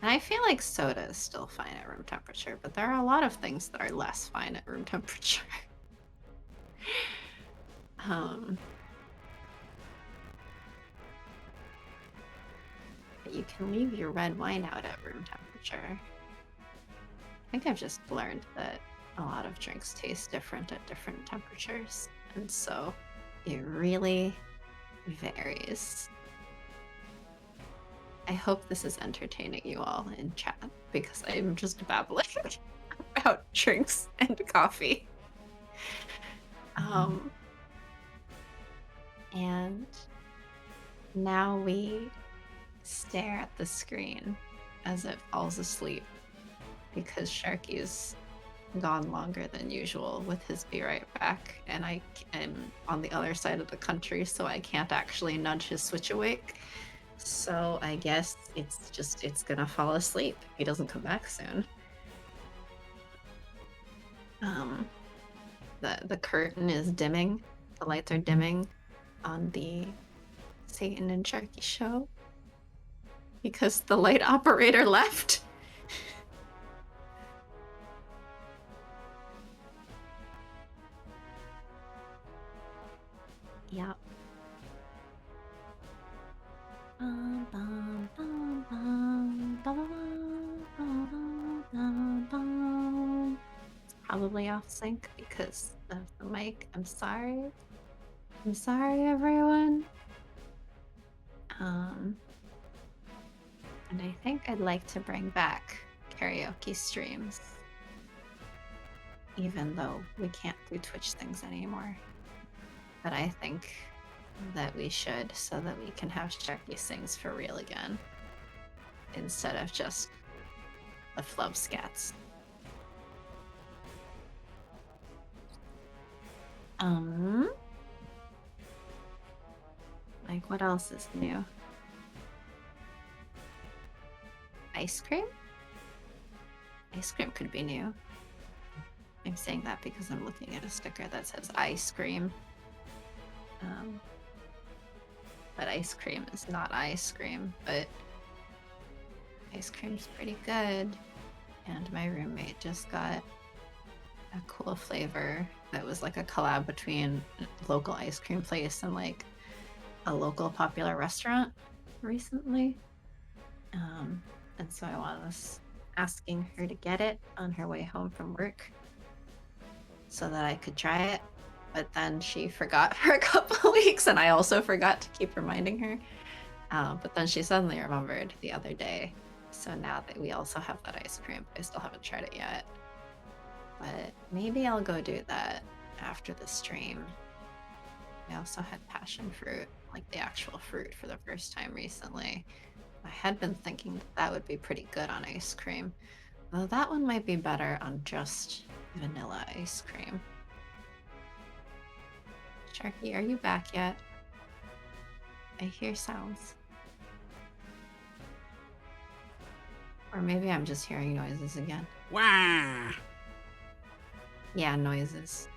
And I feel like soda is still fine at room temperature, but there are a lot of things that are less fine at room temperature. But you can leave your red wine out at room temperature. I think I've just learned that a lot of drinks taste different at different temperatures, and so it really varies. I hope this is entertaining you all in chat because I'm just babbling about drinks and coffee. And now we stare at the screen as it falls asleep because Sharky's gone longer than usual with his be right back, and I am on the other side of the country, so I can't actually nudge his Switch awake. So I guess it's gonna fall asleep if he doesn't come back soon. The curtain is dimming, the lights are dimming on the Satan and Sharky show because the light operator left. Yep. It's probably off sync because of the mic. I'm sorry. I'm sorry, everyone. And I think I'd like to bring back karaoke streams, even though we can't do Twitch things anymore. But I think that we should, so that we can have Sharky sings for real again, instead of just the flub scats. Like, what else is new? Ice cream? Ice cream could be new. I'm saying that because I'm looking at a sticker that says ice cream. But ice cream is not ice cream, but ice cream's pretty good. And my roommate just got a cool flavor that was like a collab between a local ice cream place and like a local popular restaurant recently. And so I was asking her to get it on her way home from work so that I could try it. But then she forgot for a couple weeks, and I also forgot to keep reminding her. But then she suddenly remembered the other day. So now that we also have that ice cream, I still haven't tried it yet. But maybe I'll go do that after the stream. I also had passion fruit, like the actual fruit, for the first time recently. I had been thinking that would be pretty good on ice cream, though that one might be better on just vanilla ice cream. Sharky, are you back yet? I hear sounds. Or maybe I'm just hearing noises again. Wah! Yeah, noises.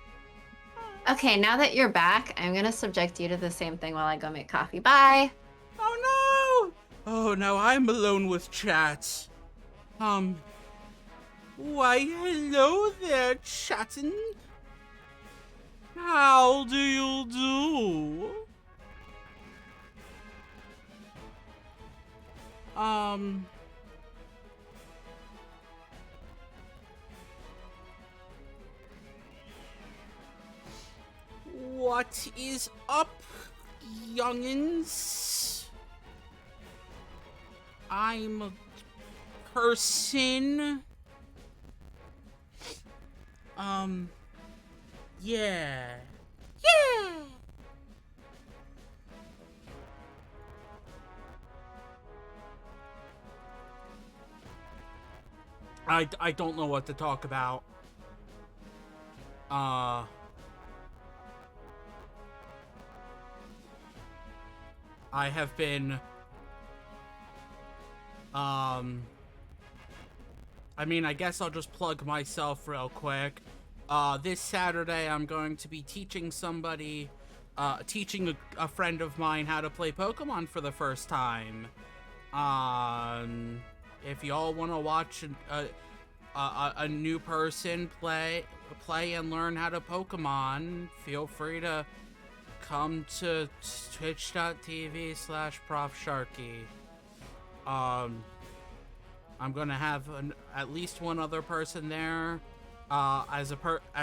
Okay, now that you're back, I'm gonna subject you to the same thing while I go make coffee. Bye! Oh no! Oh, now I'm alone with chat. Why, hello there, chattin'. How do you do? What is up, youngins? I'm a person. Yeah. Yeah! I don't know what to talk about. I have been, I mean, I guess I'll just plug myself real quick. This Saturday, I'm going to be teaching somebody, teaching a friend of mine how to play Pokemon for the first time. If y'all want to watch a new person play and learn how to Pokemon, feel free to come to twitch.tv/ProfSharky. I'm gonna have at least one other person there, as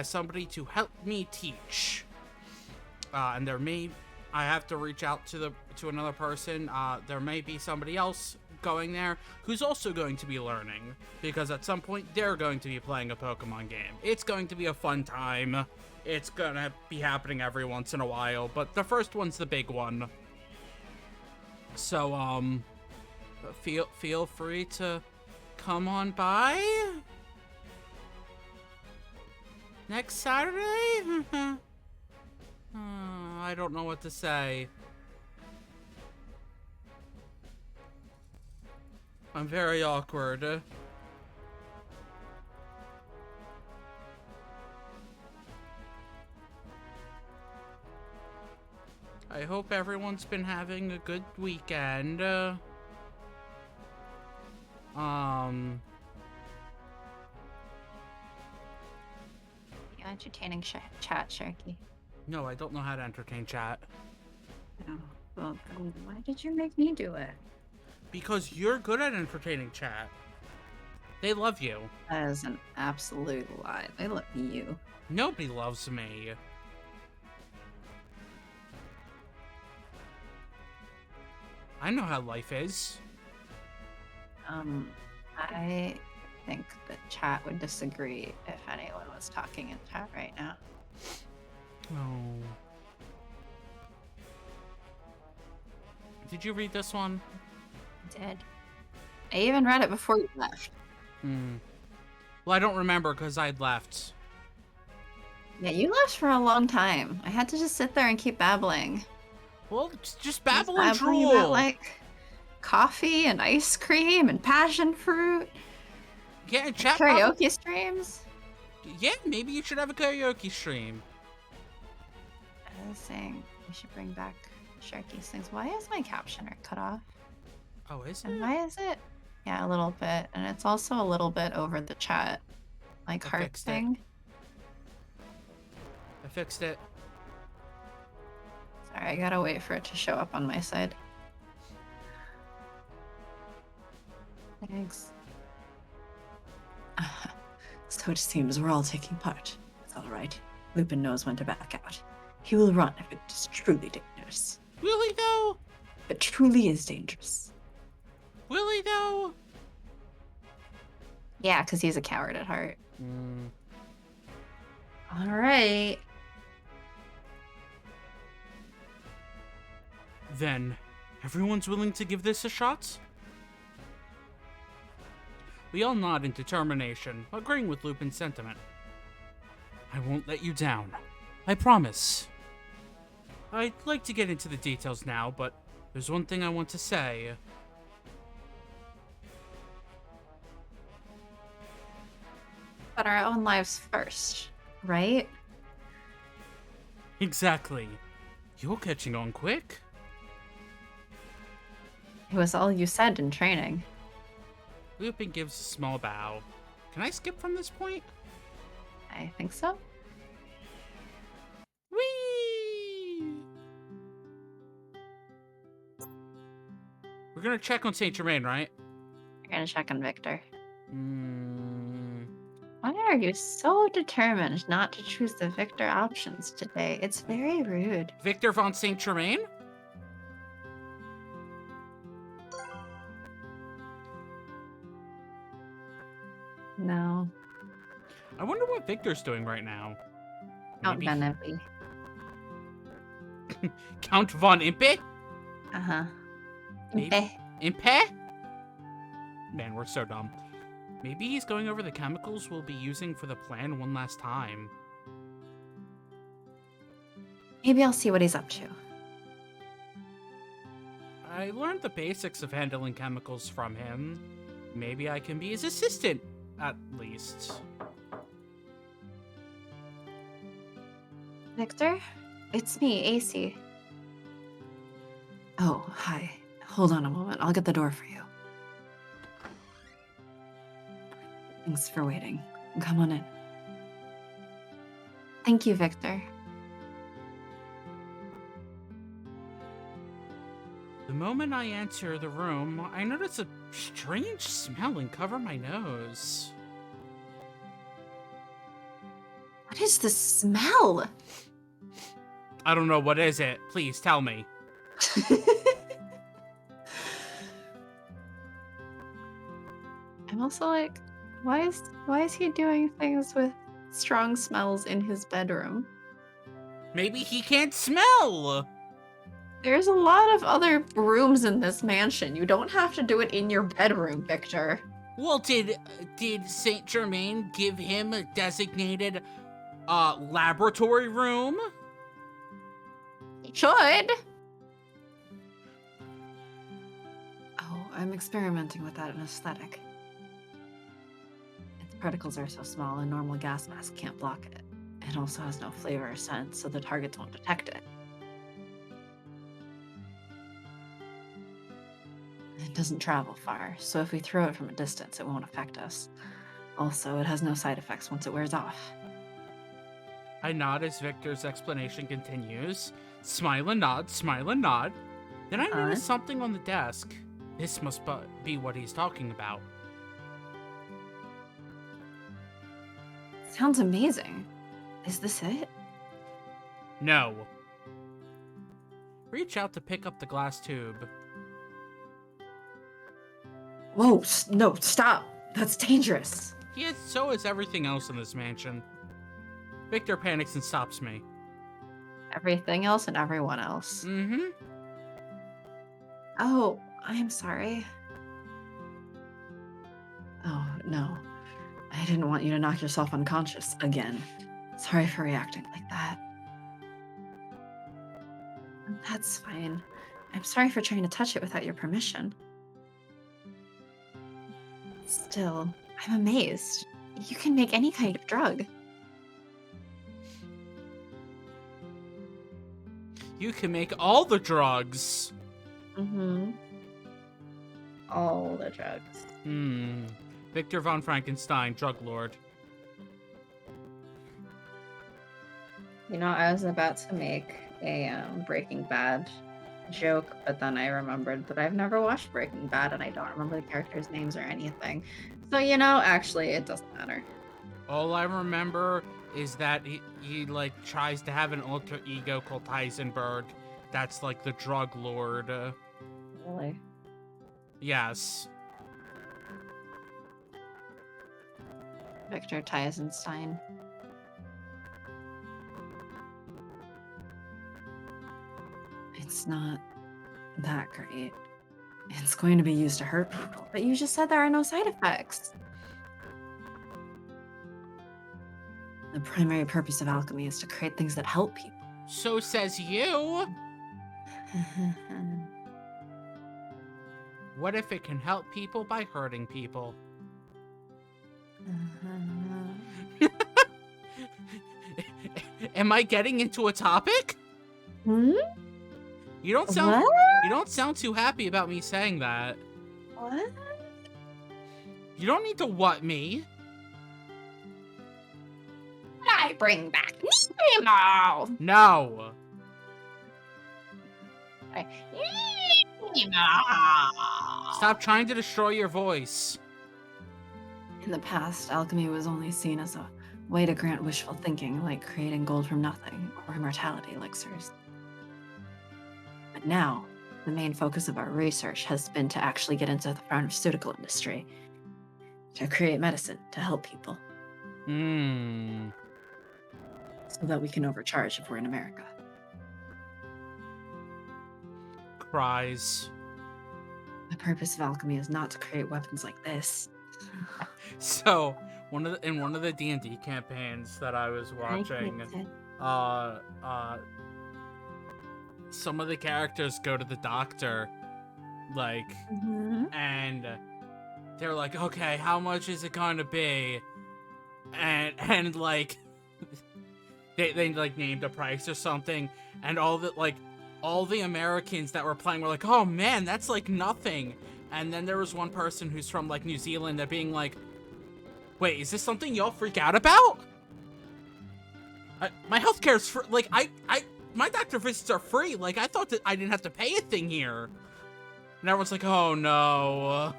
somebody to help me teach. And I have to reach out to another person. There may be somebody else going there who's also going to be learning, because at some point they're going to be playing a Pokemon game. It's going to be a fun time. It's gonna be happening every once in a while, but the first one's the big one. So, feel free to come on by next Saturday? I don't know what to say. I'm very awkward. I hope everyone's been having a good weekend. You entertaining chat, Sharky? No, I don't know how to entertain chat. Oh, well, then why did you make me do it? Because you're good at entertaining chat. They love you. That is an absolute lie. They love you. Nobody loves me. I know how life is. I think the chat would disagree if anyone was talking in chat right now. Oh. Did you read this one? I did. I even read it before you left. Well, I don't remember because I'd left. Yeah, you left for a long time. I had to just sit there and keep babbling. Well, just babble and drool. About, like, coffee and ice cream and passion fruit. Yeah, and chat karaoke streams. Yeah, maybe you should have a karaoke stream. I was saying we should bring back Sharky's things. Why is my captioner cut off? Oh, is And it? why is it? Yeah, a little bit. And it's also a little bit over the chat. Like, heart thing. I fixed it. Sorry, I gotta wait for it to show up on my side. Thanks. So it seems we're all taking part. It's all right. Lupin knows when to back out. He will run if it is truly dangerous. Will he, though? If it truly is dangerous. Will he, though? Yeah, because he's a coward at heart. All right. Then, everyone's willing to give this a shot? We all nod in determination, agreeing with Lupin's sentiment. I won't let you down. I promise. I'd like to get into the details now, but there's one thing I want to say. But our own lives first, right? Exactly. You're catching on quick. It was all you said in training. Lupin gives a small bow. Can I skip from this point? I think so. Whee! We're gonna check on Saint Germain, right? You're gonna check on Victor. Why are you so determined not to choose the Victor options today? It's very rude. Victor von Saint Germain? No. I wonder what Victor's doing right now. Count Maybe- Van Impe. Count von Impe? Uh-huh. Maybe- Impe. Impe? Man, we're so dumb. Maybe he's going over the chemicals we'll be using for the plan one last time. Maybe I'll see what he's up to. I learned the basics of handling chemicals from him. Maybe I can be his assistant, at least. Victor? It's me, AC. Oh, hi. Hold on a moment. I'll get the door for you. Thanks for waiting. Come on in. Thank you, Victor. The moment I enter the room, I notice a strange smell and cover my nose. What is the smell? I don't know, what is it? Please tell me. I'm also like, why is he doing things with strong smells in his bedroom? Maybe he can't smell. There's a lot of other rooms in this mansion. You don't have to do it in your bedroom, Victor. Well, did Saint Germain give him a designated laboratory room? He should. Oh, I'm experimenting with that anesthetic. Its particles are so small, a normal gas mask can't block it. It also has no flavor or scent, so the targets won't detect it. It doesn't travel far, so if we throw it from a distance, it won't affect us. Also, it has no side effects once it wears off. I nod as Victor's explanation continues. Smile and nod, smile and nod. Then I notice something on the desk. This must be what he's talking about. Sounds amazing. Is this it? No. Reach out to pick up the glass tube. Whoa, no, stop. That's dangerous. Yes, so is everything else in this mansion. Victor panics and stops me. Everything else and everyone else. Mm-hmm. Oh, I'm sorry. Oh, no. I didn't want you to knock yourself unconscious again. Sorry for reacting like that. That's fine. I'm sorry for trying to touch it without your permission. Still, I'm amazed. You can make any kind of drug. You can make all the drugs. Mm-hmm. All the drugs. Victor von Frankenstein, drug lord. You know, I was about to make a Breaking Bad joke, but then I remembered that I've never watched Breaking Bad and I don't remember the characters' names or anything. So, you know, actually, it doesn't matter. All I remember is that he like tries to have an alter ego called Heisenberg. That's like the drug lord. Really? Yes. Victor Tysenstein. It's not that great. It's going to be used to hurt people, but you just said there are no side effects. The primary purpose of alchemy is to create things that help people. So says you. What if it can help people by hurting people? Am I getting into a topic? Hmm? You don't sound What? You don't sound too happy about me saying that. What? You don't need to what me. I bring back Nemo. No. Nemo. Stop trying to destroy your voice. In the past, alchemy was only seen as a way to grant wishful thinking, like creating gold from nothing, or immortality elixirs. But now, the main focus of our research has been to actually get into the pharmaceutical industry, to create medicine to help people. So that we can overcharge if we're in America. Cries. The purpose of alchemy is not to create weapons like this. So, in one of the D&D campaigns that I was watching, some of the characters go to the doctor, like, and they're like, okay, how much is it gonna be? And like, they like named a price or something, and all the Americans that were playing were like, oh man, that's like nothing. And then there was one person who's from like New Zealand that being like, wait, is this something y'all freak out about? My healthcare's free. Like, my doctor visits are free. Like, I thought that I didn't have to pay a thing here. And everyone's like, oh no.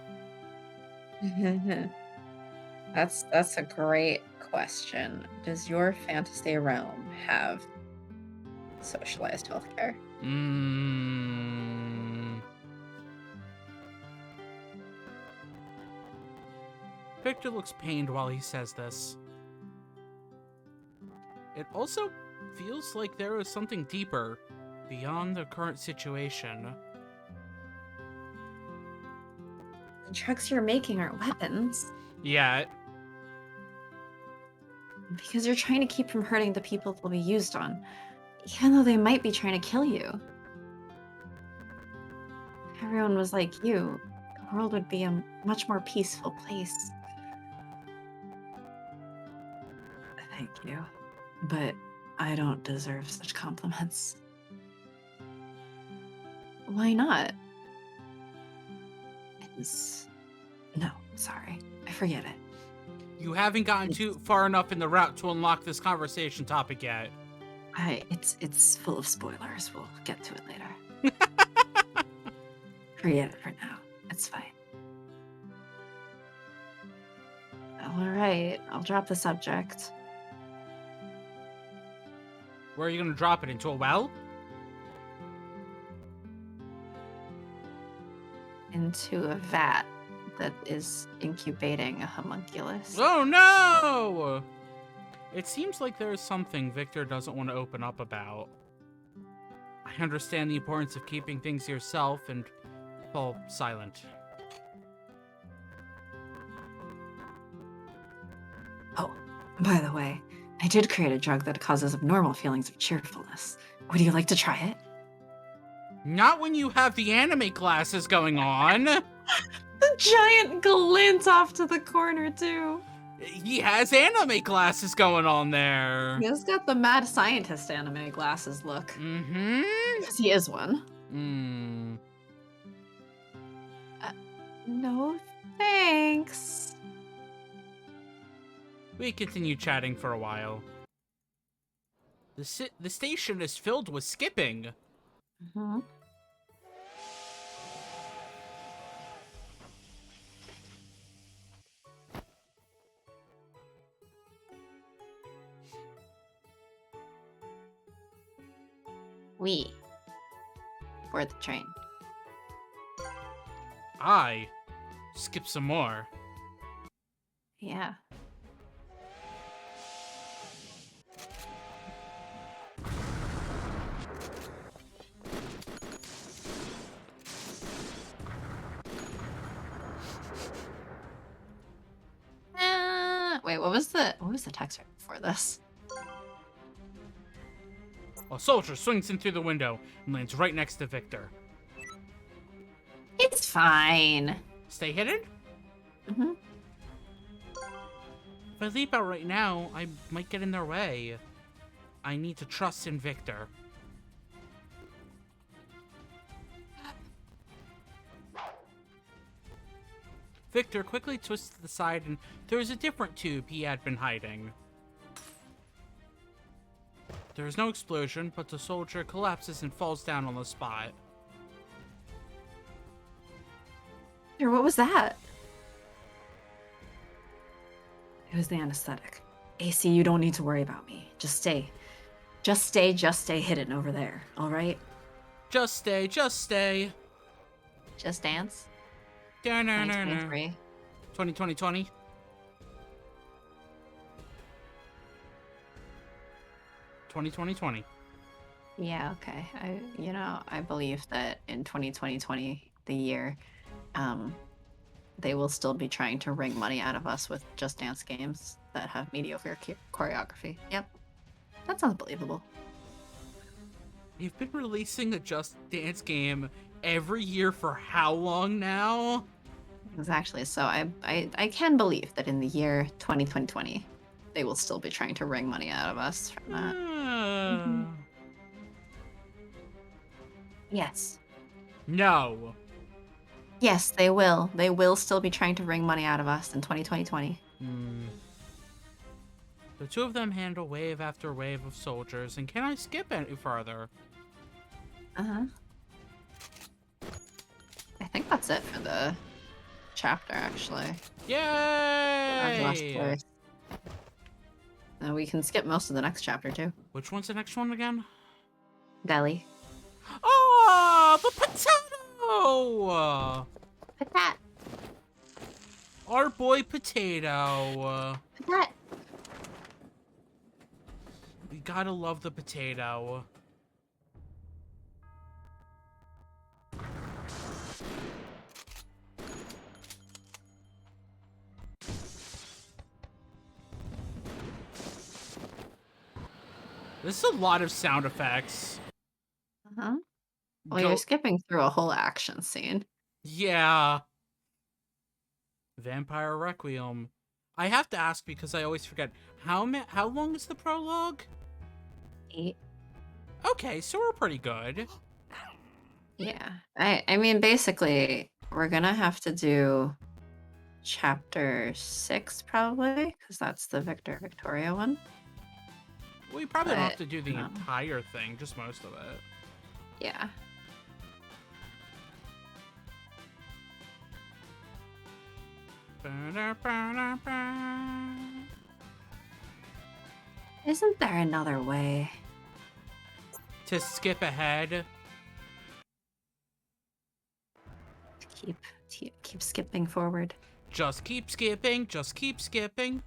That's a great question. Does your fantasy realm have socialized healthcare? Victor looks pained while he says this. It also feels like there is something deeper beyond the current situation. The drugs you're making are weapons. Yeah. Because you're trying to keep from hurting the people they'll be used on, even though they might be trying to kill you. If everyone was like you, the world would be a much more peaceful place. Thank you. But I don't deserve such compliments. Why not? No, sorry. I forget it. You haven't gotten too far enough in the route to unlock this conversation topic yet. It's full of spoilers. We'll get to it later. Forget it for now. It's fine. All right, I'll drop the subject. Where are you gonna drop it? Into a well? Into a vat that is incubating a homunculus. Oh no! It seems like there is something Victor doesn't want to open up about. I understand the importance of keeping things to yourself and fall silent. Oh, by the way, I did create a drug that causes abnormal feelings of cheerfulness. Would you like to try it? Not when you have the anime classes going on. The giant glint off to the corner, too. He has anime classes going on there. He's got the mad scientist anime glasses look. Mm-hmm. Because he is one. Hmm. No, thanks. We continue chatting for a while. The station is filled with skipping. Mm-hmm. We board the train. I skip some more. Yeah. Wait, what was the text right before this? A soldier swings in through the window and lands right next to Victor. It's fine. Stay hidden? Mm-hmm. If I leap out right now, I might get in their way. I need to trust in Victor. Victor quickly twists to the side and throws a different tube he had been hiding. There is no explosion, but the soldier collapses and falls down on the spot. Here, what was that? It was the anesthetic. AC, you don't need to worry about me. Just stay hidden over there, all right? Just stay, just stay. Just dance. 2020. 2023. 2020. Yeah, okay. I believe that in 2020, the year, they will still be trying to wring money out of us with Just Dance games that have mediocre choreography. Yep. That sounds believable. You've been releasing a Just Dance game every year for how long now? Exactly. So I can believe that in the year 2020, they will still be trying to wring money out of us from that. Mhm. Yes. No. Yes, they will. They will still be trying to wring money out of us in 2020. The two of them handle wave after wave of soldiers, and can I skip any further? Uh-huh. I think that's it for the chapter, actually. Yay! Now we can skip most of the next chapter, too. Which one's the next one again? Deli. Oh, the potato! Patat. Our boy potato. That We gotta love the potato. This is a lot of sound effects. uh-huh. Well, you're Go. skipping through a whole action scene. Yeah. Vampire Requiem. I have to ask because I always forget. How long is the prologue? 8. Okay, so we're pretty good. Yeah. I mean, basically, we're gonna have to do chapter 6 probably, because that's the Victor Victoria one. We probably don't have But to do the entire thing, just most of it. yeah. Isn't there another way? To skip ahead. Keep skipping forward. Just keep skipping, just keep skipping.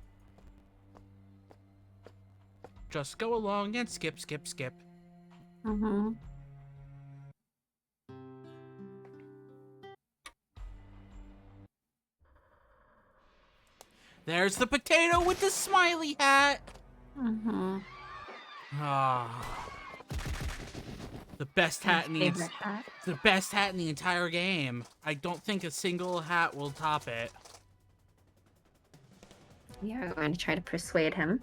Just go along and skip, skip, skip. Mm-hmm. There's the potato with the smiley hat. Mm-hmm. Ah. The best hat in the Favorite hat. the best hat in the entire game. I don't think a single hat will top it. You're going to try to persuade him,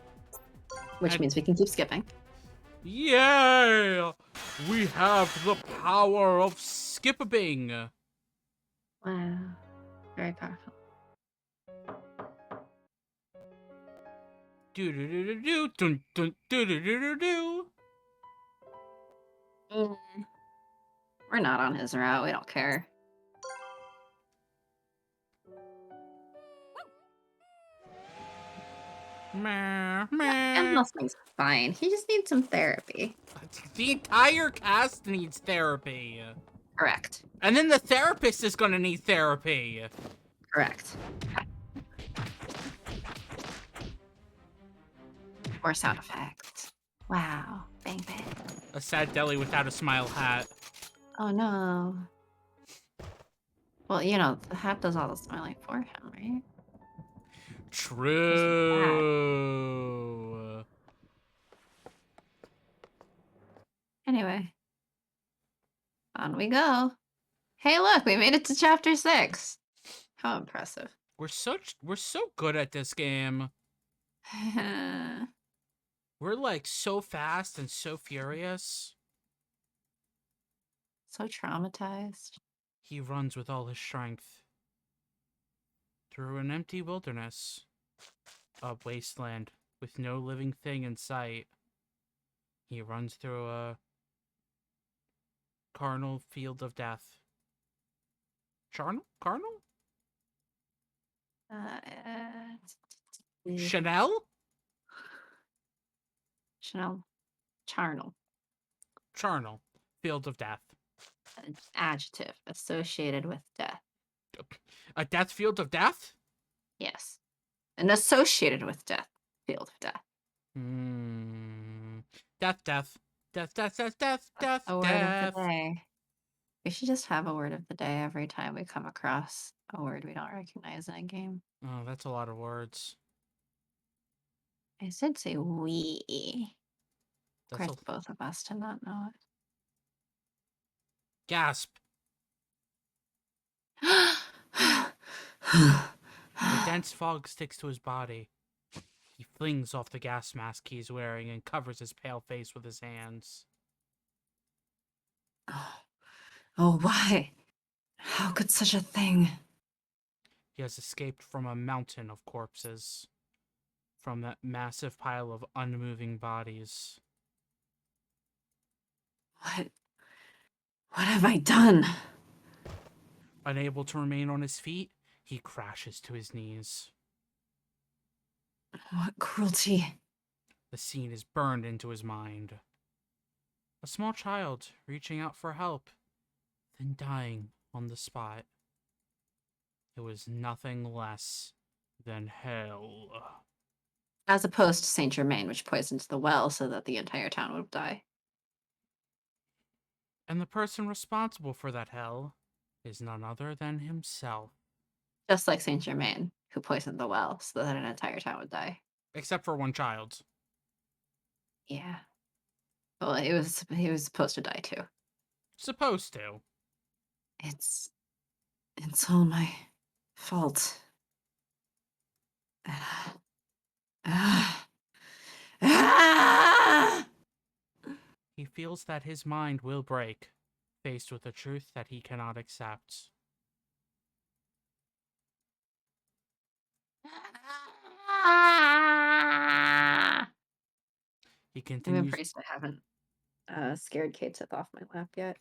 which means we can keep skipping. Yay! We have the power of skipping. Wow. Very powerful. Do do do do do dun dun do do do do do. We're not on his route. We don't care. Meh, And meh. Nelson's fine. He just needs some therapy. The entire cast needs therapy. Correct. And then the therapist is gonna need therapy. Correct. Or sound effects. Wow. Bang, bang. A sad deli without a smile hat. Oh, no. Well, you know, the hat does all the smiling for him, right? True. Anyway. On we go. Hey, look, we made it to chapter 6. How impressive. We're so good at this game. We're like so fast and so furious. So traumatized. He runs with all his strength. Through an empty wilderness. A wasteland with no living thing in sight. He runs through a carnal field of death. Charnel? Carnal? Chanel? Chanel. Charnel. Charnel. Field of death. An adjective associated with death. A death field of death? Yes. An associated with death. Field of death. Death, death. Death, death, death, death, death, A word death. of the day. We should just have a word of the day every time we come across a word we don't recognize in a game. Oh, that's a lot of words. I did say we. Of That's course, both of us did not know gasp. it. A dense fog sticks to his body. He flings off the gas mask he's wearing and covers his pale face with his hands. Oh, why? How could such a thing? He has escaped from a mountain of corpses. From that massive pile of unmoving bodies. What have I done? Unable to remain on his feet, he crashes to his knees. What cruelty. The scene is burned into his mind. A small child reaching out for help, then dying on the spot. It was nothing less than hell. As opposed to Saint Germain, which poisoned the well so that the entire town would die. And the person responsible for that hell is none other than himself. Just like Saint Germain, who poisoned the well so that an entire town would die. Except for one child. Yeah. Well, he was supposed to die too. Supposed to. It's it's all my fault. Ah. Ah. Ah. He feels that his mind will break, faced with a truth that he cannot accept. He I'm continues impressed I haven't scared Kate off my lap yet.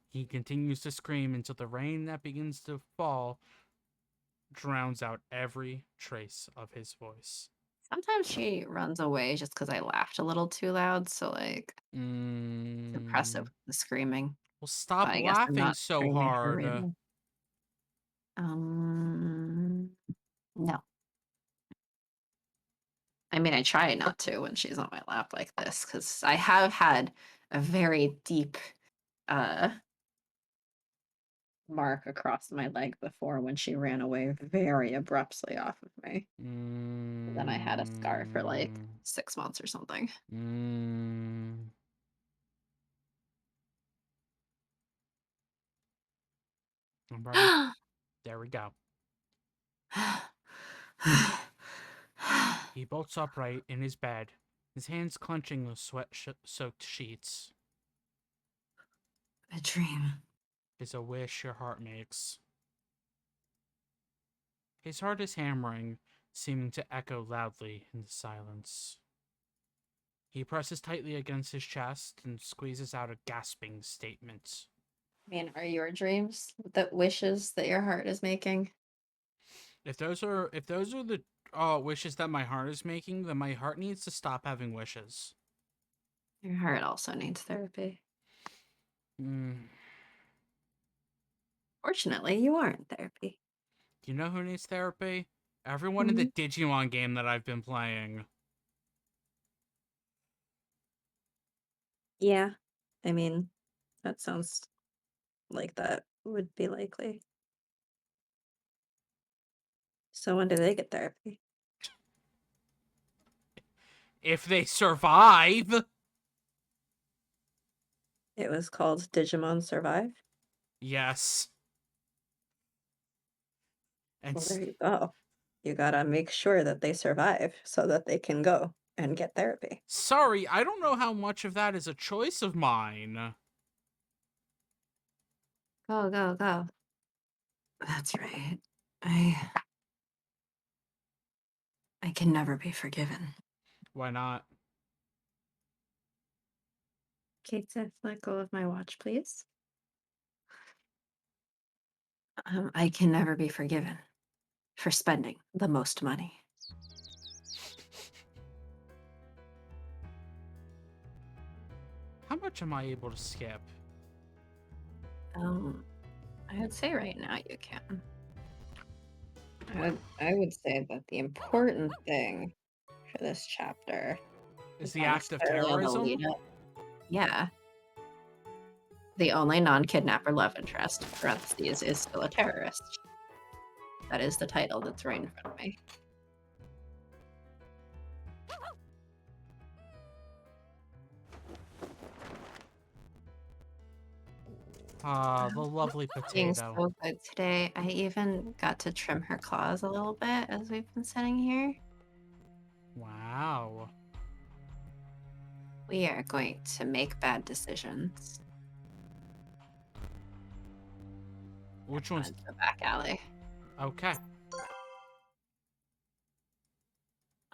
he continues to scream until the rain that begins to fall drowns out every trace of his voice. Sometimes she runs away just because I laughed a little too loud, so, like, it's impressive, Mm. the screaming, Well, but stop I guess I'm laughing not so screaming for hard. real. Um, no. I mean, I try not to when she's on my lap like this because I have had a very deep, uh, mark across my leg before when she ran away very abruptly off of me. Then I had a scar for, like, Mm. 6 months or something. Mm. I'm ready. There we go. He bolts upright in his bed, his hands clenching the sweat-soaked sheets. A dream. Is a wish your heart makes. His heart is hammering, seeming to echo loudly in the silence. He presses tightly against his chest and squeezes out a gasping statement. Man, are your dreams the wishes that your heart is making? If those are the wishes that my heart is making, then my heart needs to stop having wishes. Your heart also needs therapy. Mm. Fortunately, you are in therapy. Do you know who needs therapy? Everyone in the Mhm. Digimon game that I've been playing. Yeah. I mean, that sounds like that would be likely. So when do they get therapy? If they survive. It was called Digimon Survive. Yes. And Well, there you go. You gotta make sure that they survive so that they can go and get therapy. sorry, I don't know how much of that is a choice of mine. Go, go, go. That's right. I I can never be forgiven. Why not? Kate, let go of my watch, please. I can never be forgiven for spending the most money. How much am I able to skip? Um, I would say right now you can. I would say that the important thing for this chapter Is is the not act of necessarily on the terrorism? lead up. Yeah. The only non-kidnapper love interest, parentheses, is still a terrorist. That is the title that's right in front of me. Ah, the lovely Being potato. so good today. I even got to trim her claws a little bit as we've been sitting here. Wow. We are going to make bad decisions. Which Go one's... into the back alley. Okay.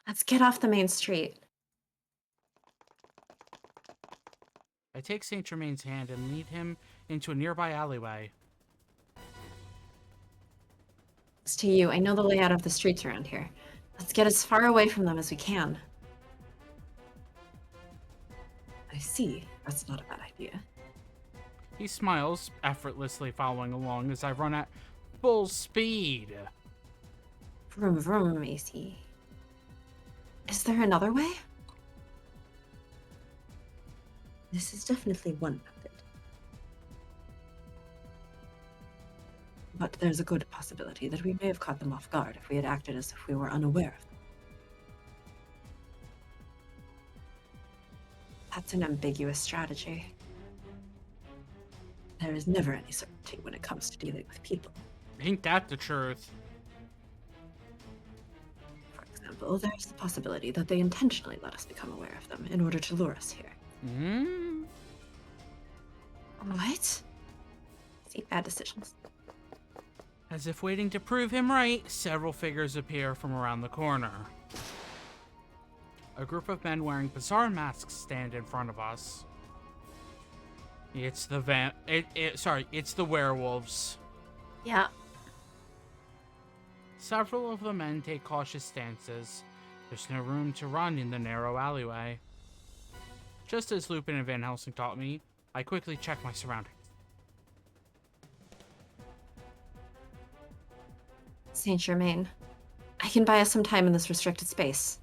Let's get off the main street. I take Saint Germain's hand and lead him into a nearby alleyway. It's to you. I know the layout of the streets around here. Let's get as far away from them as we can. I see. That's not a bad idea. He smiles, effortlessly following along as I run at full speed. Vroom vroom, Macy. Is there another way? This is definitely one method. But there's a good possibility that we may have caught them off guard if we had acted as if we were unaware of them. That's an ambiguous strategy. There is never any certainty when it comes to dealing with people. Ain't that the truth? For example, there's the possibility that they intentionally let us become aware of them in order to lure us here. Hmm? What? See, bad decisions. As if waiting to prove him right, several figures appear from around the corner. A group of men wearing bizarre masks stand in front of us. It's the it's the werewolves. Yeah. Several of the men take cautious stances. There's no room to run in the narrow alleyway. Just as Lupin and Van Helsing taught me, I quickly check my surroundings. Saint Germain, I can buy us some time in this restricted space.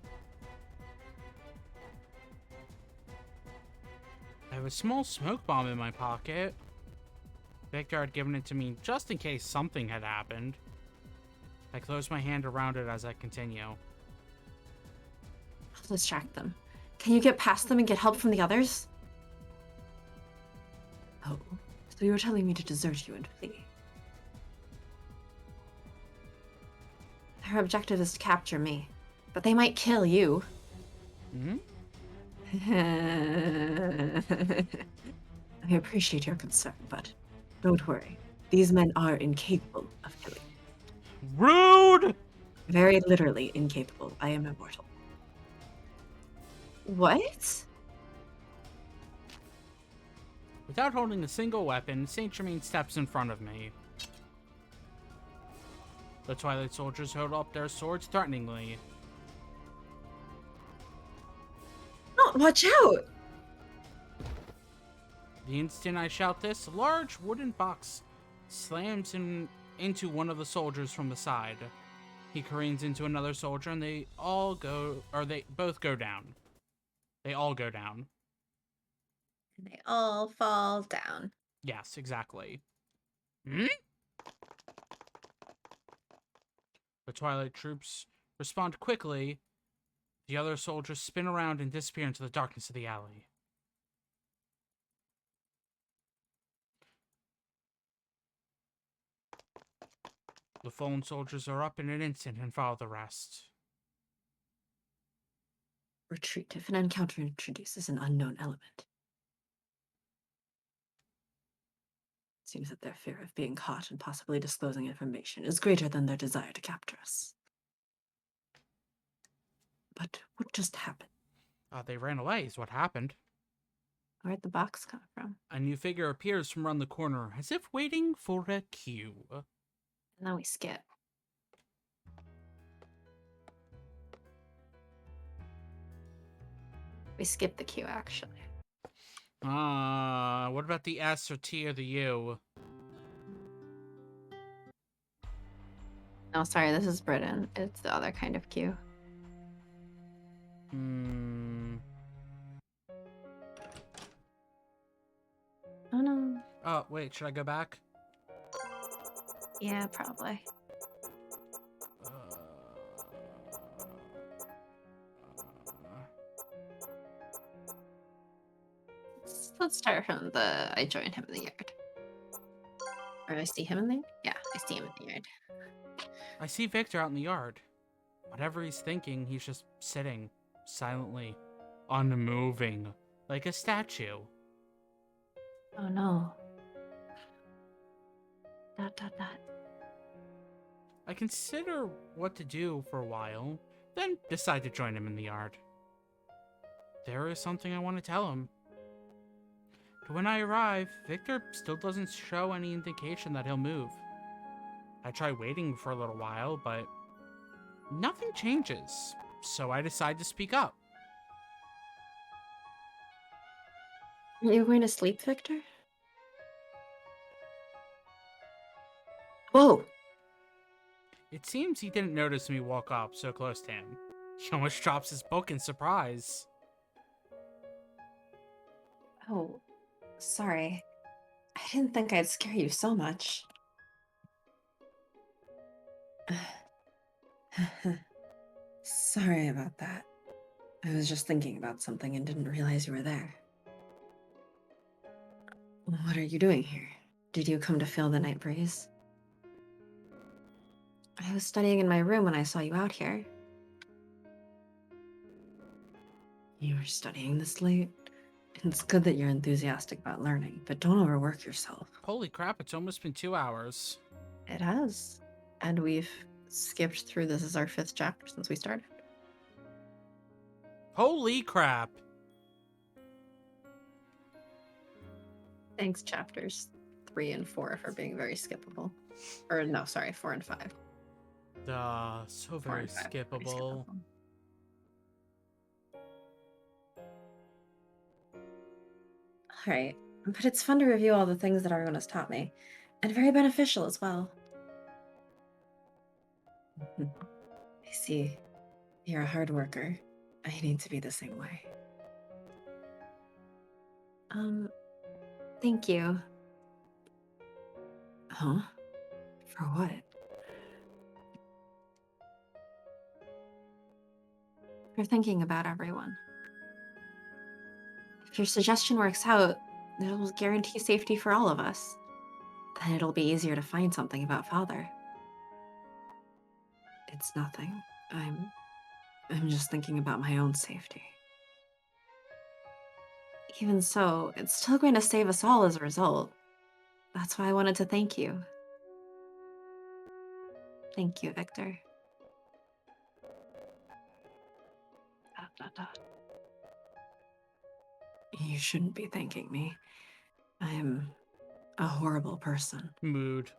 I have a small smoke bomb in my pocket. Victor had given it to me just in case something had happened. I close my hand around it as I continue. I'll distract them. Can you get past them and get help from the others? Oh, so you were telling me to desert you and flee. Their objective is to capture me, but they might kill you. Hmm? I appreciate your concern, but don't worry. These men are incapable of killing. Rude! Very literally incapable. I am immortal. What? Without holding a single weapon, Saint Germain steps in front of me. The Twilight soldiers hold up their swords threateningly. Oh, watch out! The instant I shout this, a large wooden box slams into one of the soldiers from the side. He careens into another soldier and they both go down. They all go down. They all fall down. Yes, exactly. Hmm? The Twilight troops respond quickly. The other soldiers spin around and disappear into the darkness of the alley. The fallen soldiers are up in an instant and follow the rest. Retreat if an encounter introduces an unknown element. Seems that their fear of being caught and possibly disclosing information is greater than their desire to capture us. But what just happened? They ran away is what happened. Where'd the box come from? A new figure appears from around the corner, as if waiting for a cue. And then we skip. We skip the queue, actually. What about the S or T or the U? Oh, sorry, this is Britain. It's the other kind of queue. Oh, no. Oh, wait, should I go back? Yeah, probably. Let's start from the I join him in the yard. Or I see him in there? Yeah, I see him in the yard. I see Victor out in the yard. Whatever he's thinking, he's just sitting, silently, unmoving, like a statue. Oh no. Dot dot dot. I consider what to do for a while, then decide to join him in the yard. There is something I want to tell him. But when I arrive, Victor still doesn't show any indication that he'll move. I try waiting for a little while, but nothing changes, so I decide to speak up. Are you going to sleep, Victor? Whoa! It seems he didn't notice me walk up so close to him. He almost drops his book in surprise. Oh, sorry. I didn't think I'd scare you so much. Sorry about that. I was just thinking about something and didn't realize you were there. What are you doing here? Did you come to feel the night breeze? I was studying in my room when I saw you out here. You were studying this late? It's good that you're enthusiastic about learning, but don't overwork yourself. Holy crap, it's almost been 2 hours. It has. And we've skipped through this as our 5th chapter since we started. Holy crap. Thanks, chapters 3 and 4 for being very skippable. Or no, sorry, 4 and 5. So very skippable. Alright, but it's fun to review all the things that everyone has taught me, and very beneficial as well. I see. You're a hard worker. I need to be the same way. Thank you. Huh? For what? For thinking about everyone. If your suggestion works out, it'll guarantee safety for all of us. Then it'll be easier to find something about Father. It's nothing. I'm just thinking about my own safety. Even so, it's still going to save us all as a result. That's why I wanted to thank you. Thank you, Victor. ... You shouldn't be thanking me. I'm a horrible person. Mood.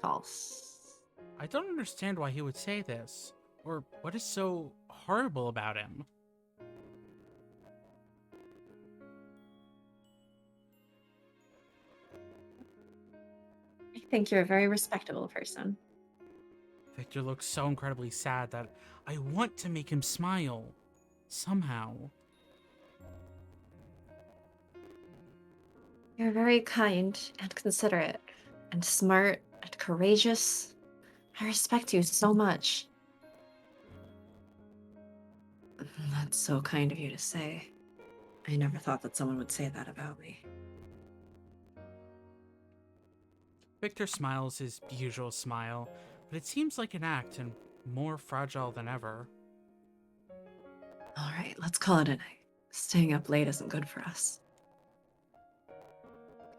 False. I don't understand why he would say this, or what is so horrible about him. I think you're a very respectable person. Victor looks so incredibly sad that I want to make him smile. Somehow. You're very kind and considerate and smart and courageous. I respect you so much. That's so kind of you to say. I never thought that someone would say that about me. Victor smiles his usual smile, but it seems like an act and more fragile than ever. All right, let's call it a night. Staying up late isn't good for us.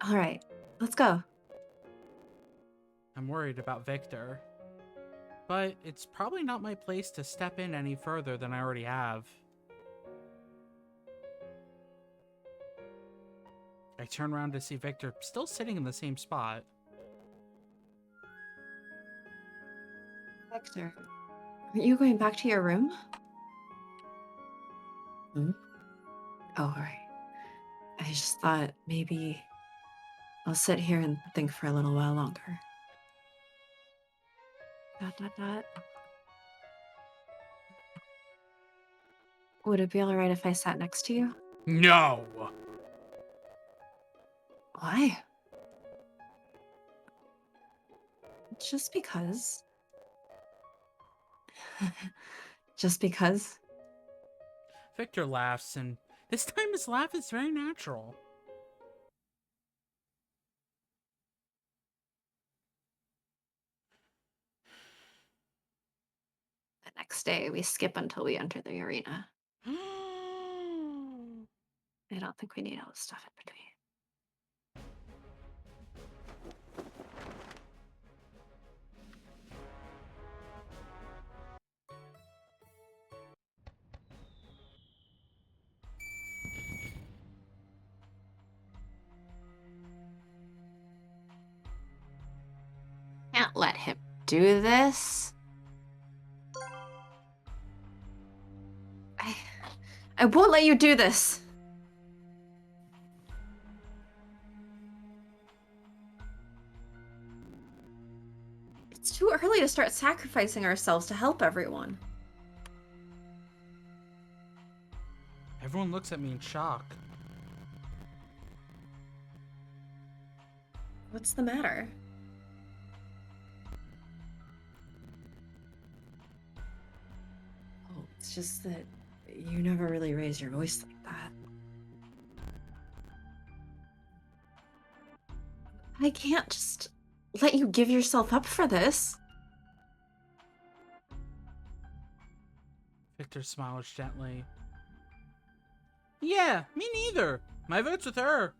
All right, let's go. I'm worried about Victor. But it's probably not my place to step in any further than I already have. I turn around to see Victor still sitting in the same spot. Victor, aren't you going back to your room? Oh, all right. I just thought maybe I'll sit here and think for a little while longer. ... Would it be all right if I sat next to you? No! Why? Just because. Just because. Victor laughs, and this time his laugh is very natural. The next day, we skip until we enter the arena. I don't think we need all this stuff in between. Can't let him do this. I won't let you do this. It's too early to start sacrificing ourselves to help everyone. Everyone looks at me in shock. What's the matter? Oh, it's just that you never really raise your voice like that. I can't just let you give yourself up for this. Victor smiles gently. Yeah, me neither. My vote's with her.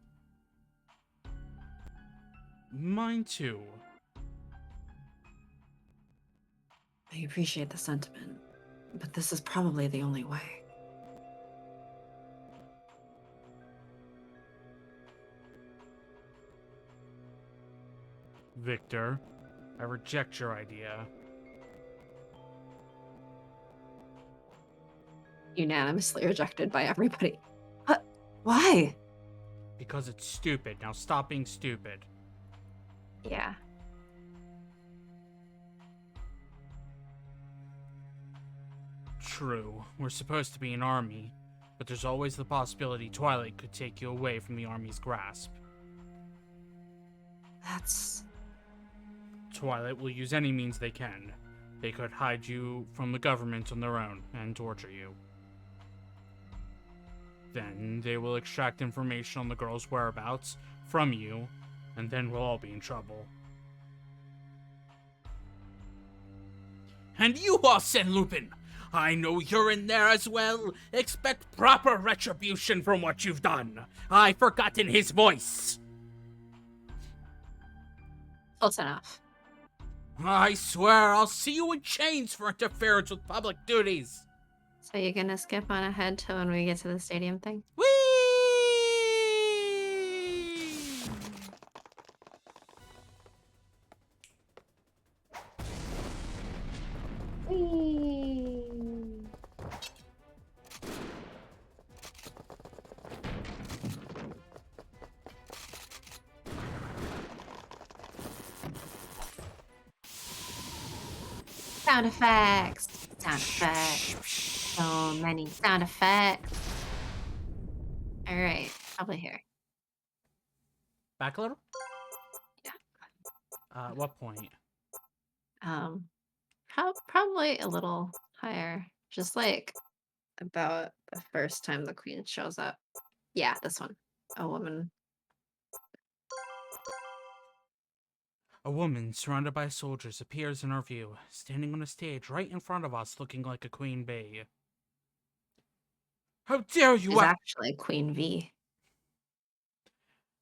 Mine too. I appreciate the sentiment, but this is probably the only way. Victor, I reject your idea. Unanimously rejected by everybody. What? Why? Because it's stupid. Now stop being stupid. Yeah. True, we're supposed to be an army, but there's always the possibility Twilight could take you away from the army's grasp. That's... Twilight will use any means they can. They could hide you from the government on their own and torture you. Then they will extract information on the girl's whereabouts from you, and then we'll all be in trouble. And you, Arsène Lupin! I know you're in there as well. Expect proper retribution from what you've done. I've forgotten his voice. Close enough. I swear I'll see you in chains for interference with public duties. So you're gonna skip on ahead to when we get to the stadium thing? Whee! Whee! Sound effects. Sound effects. So many sound effects. All right, probably here. Back a little? Yeah. What point? Probably a little higher. Just like about the first time the queen shows up. Yeah, this one. A woman. A woman surrounded by soldiers appears in our view, standing on a stage right in front of us looking like a queen bee. How dare you She's act— actually Queen V.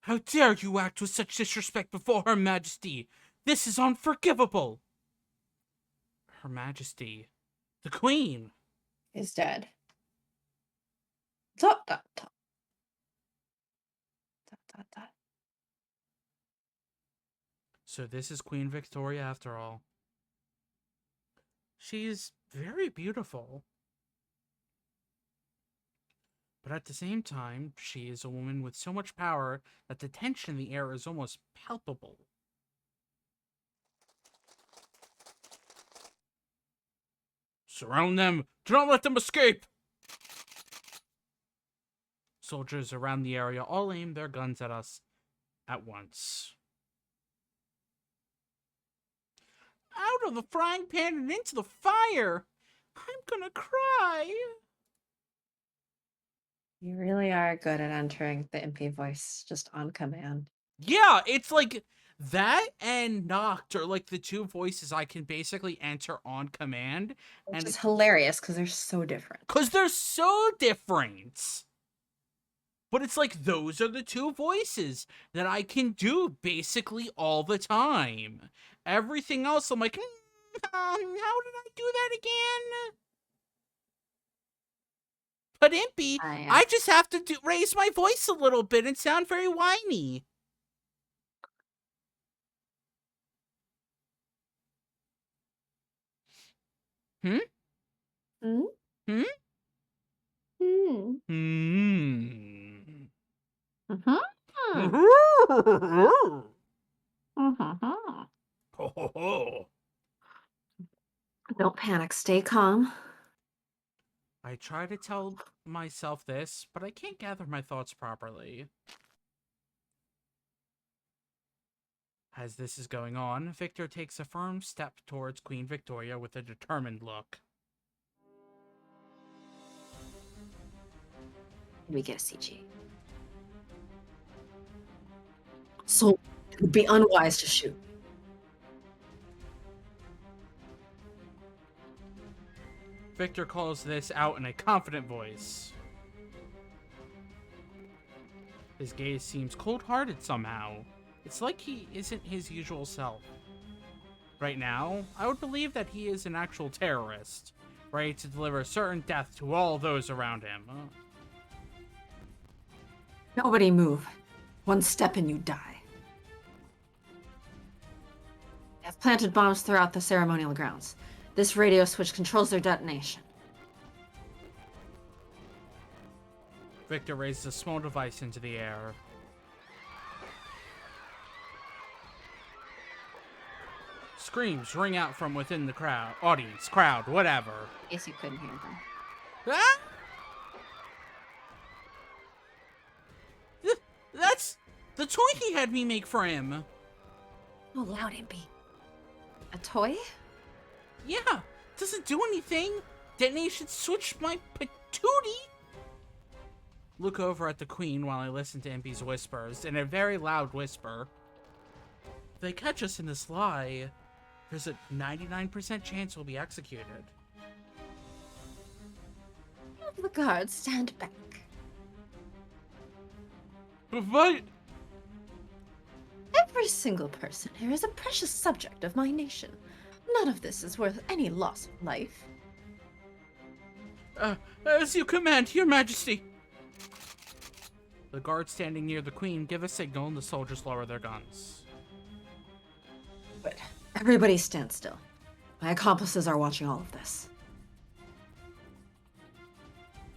How dare you act with such disrespect before Her Majesty? This is unforgivable! Her Majesty. The Queen! Is dead. Dot dot dot. Dot dot dot. So this is Queen Victoria after all. She's very beautiful. But at the same time, she is a woman with so much power that the tension in the air is almost palpable. Surround them! Do not let them escape! Soldiers around the area all aim their guns at us at once. Out of the frying pan and into the fire! I'm gonna cry! You really are good at entering the MP voice just on command. Yeah, it's like that and Noct are like the two voices I can basically enter on command. Which And is hilarious because they're so different. because they're so different. But it's like those are the two voices that I can do basically all the time. Everything else, I'm like, how did I do that again? But Impy, I just have to raise my voice a little bit and sound very whiny. Hmm? Hmm? Hmm? Hmm. Hmm. Mm-hmm. Ho Mm-hmm. ho ho. Don't panic. Stay calm. I try to tell myself this, but I can't gather my thoughts properly. As this is going on, Victor takes a firm step towards Queen Victoria with a determined look. We get a CG. So it would be unwise to shoot. Victor calls this out in a confident voice. His gaze seems cold-hearted somehow. It's like he isn't his usual self. Right now, I would believe that he is an actual terrorist, ready to deliver certain death to all those around him. Nobody move. One step and you die. I've planted bombs throughout the ceremonial grounds. This radio switch controls their detonation. Victor raises a small device into the air. Screams ring out from within the crowd, whatever. In case you couldn't hear them. Ah! That's the toy he had me make for him. Oh, loud, Impy. A toy? Yeah, doesn't do anything. Detonation switched my patootie. Look over at the Queen while I listen to Impy's whispers, in a very loud whisper. If they catch us in this lie, there's a 99% chance we'll be executed. Have the guards stand back. But Every single person here is a precious subject of my nation. None of this is worth any loss of life. As you command, Your Majesty. The guards standing near the Queen give a signal and the soldiers lower their guns. Good. Everybody stand still. My accomplices are watching all of this.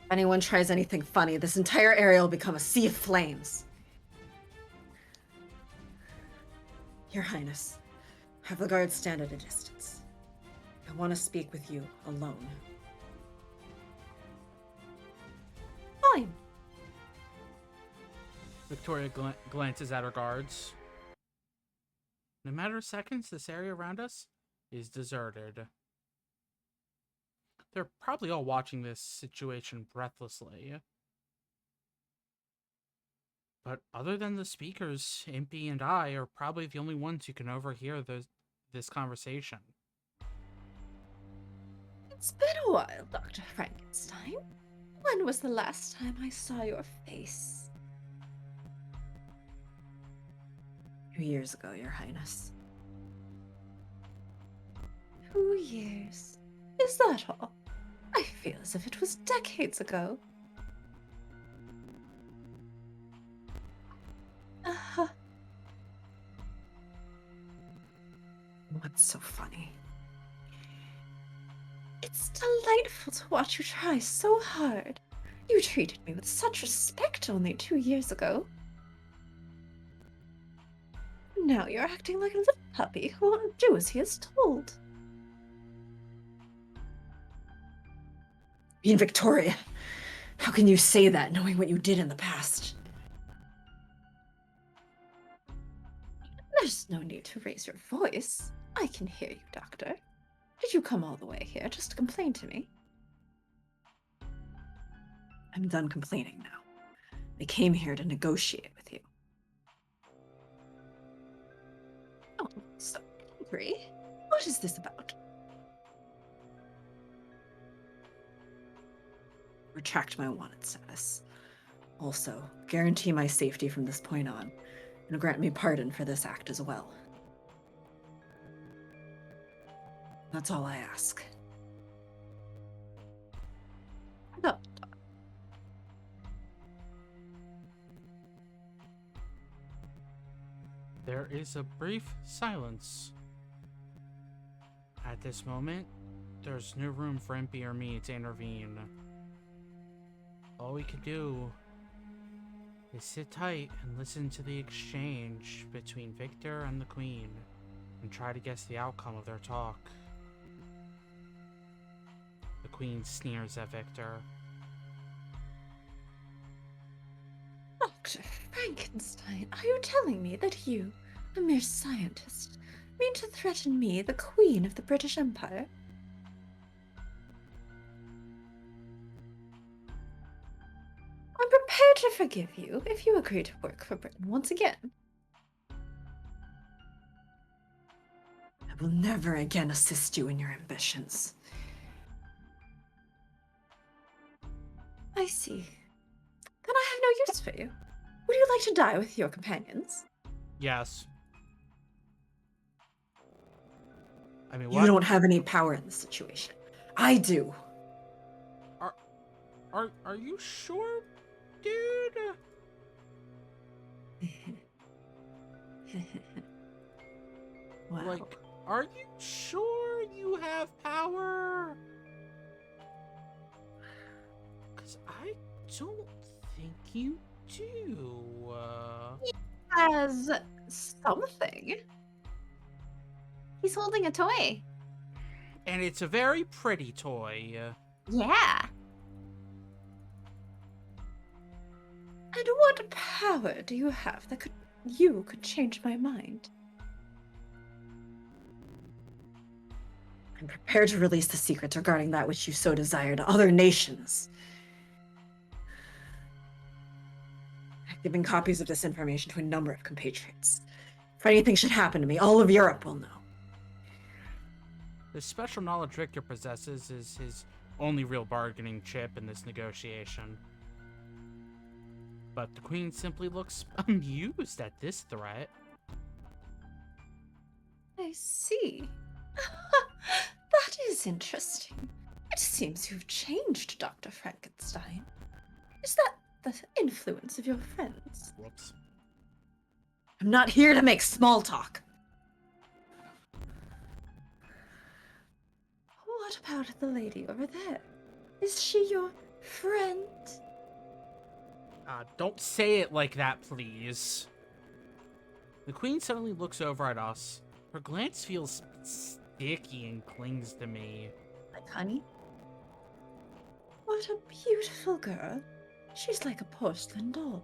If anyone tries anything funny, this entire area will become a sea of flames. Your Highness, have the guards stand at a distance. I want to speak with you alone. Fine. Victoria glances at her guards. In a matter of seconds, this area around us is deserted. They're probably all watching this situation breathlessly. But other than the speakers, Impy and I are probably the only ones who can overhear this conversation. It's been a while, Dr. Frankenstein. When was the last time I saw your face? 2 years ago, Your Highness. 2 years? Is that all? I feel as if it was decades ago. What's so funny? It's delightful to watch you try so hard. You treated me with such respect only 2 years ago. Now you're acting like a little puppy who won't do as he is told. Queen Victoria, how can you say that knowing what you did in the past? There's no need to raise your voice. I can hear you, Doctor. Did you come all the way here just to complain to me? I'm done complaining now. I came here to negotiate with you. Oh, so angry. What is this about? Retract my wanted status. Also, guarantee my safety from this point on, and grant me pardon for this act as well. That's all I ask. No. There is a brief silence. At this moment, there's no room for Impy or me to intervene. All we can do is sit tight and listen to the exchange between Victor and the Queen, and try to guess the outcome of their talk. The queen sneers at Victor. Dr. Frankenstein, are you telling me that you, a mere scientist, mean to threaten me, the Queen of the British Empire? I'm prepared to forgive you if you agree to work for Britain once again. I will never again assist you in your ambitions. I see. Then I have no use for you. Would you like to die with your companions? Yes. I mean, You don't have any power in this situation. I do. Are you sure, dude? Wow. Like, are you sure you have power? Because I don't think you do. Has something. He's holding a toy. And it's a very pretty toy. Yeah. And what power do you have that could change my mind? I'm prepared to release the secrets regarding that which you so desire to other nations. I've given copies of this information to a number of compatriots. If anything should happen to me, all of Europe will know. The special knowledge Victor possesses is his only real bargaining chip in this negotiation. But the queen simply looks amused at this threat. I see. That is interesting. It seems you've changed, Dr. Frankenstein. Is that the influence of your friends? Whoops. I'm not here to make small talk. What about the lady over there? Is she your friend? Don't say it like that, please. The queen suddenly looks over at us. Her glance feels sticky and clings to me. Like honey? What a beautiful girl. She's like a porcelain doll.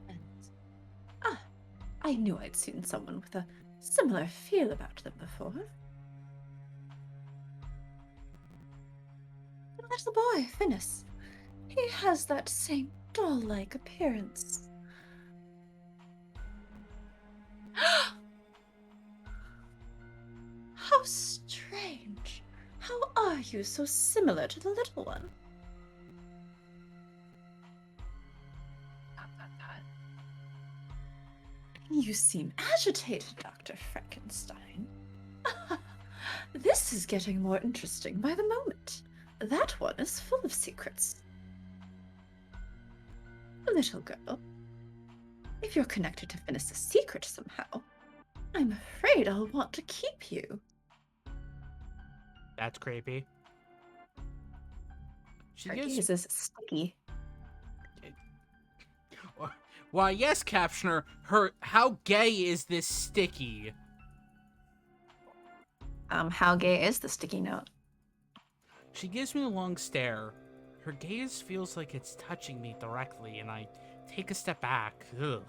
And, I knew I'd seen someone with a similar feel about them before. The little boy, Finis. He has that same doll-like appearance. How strange. How are you so similar to the little one? You seem agitated, Dr. Frankenstein. This is getting more interesting by the moment. That one is full of secrets. Little girl, if you're connected to Finis' secret somehow, I'm afraid I'll want to keep you. That's creepy. She Her gives... gaze is sticky. Why, yes, Captioner. How gay is this sticky? How gay is the sticky note? She gives me a long stare. Her gaze feels like it's touching me directly, and I take a step back. Ugh.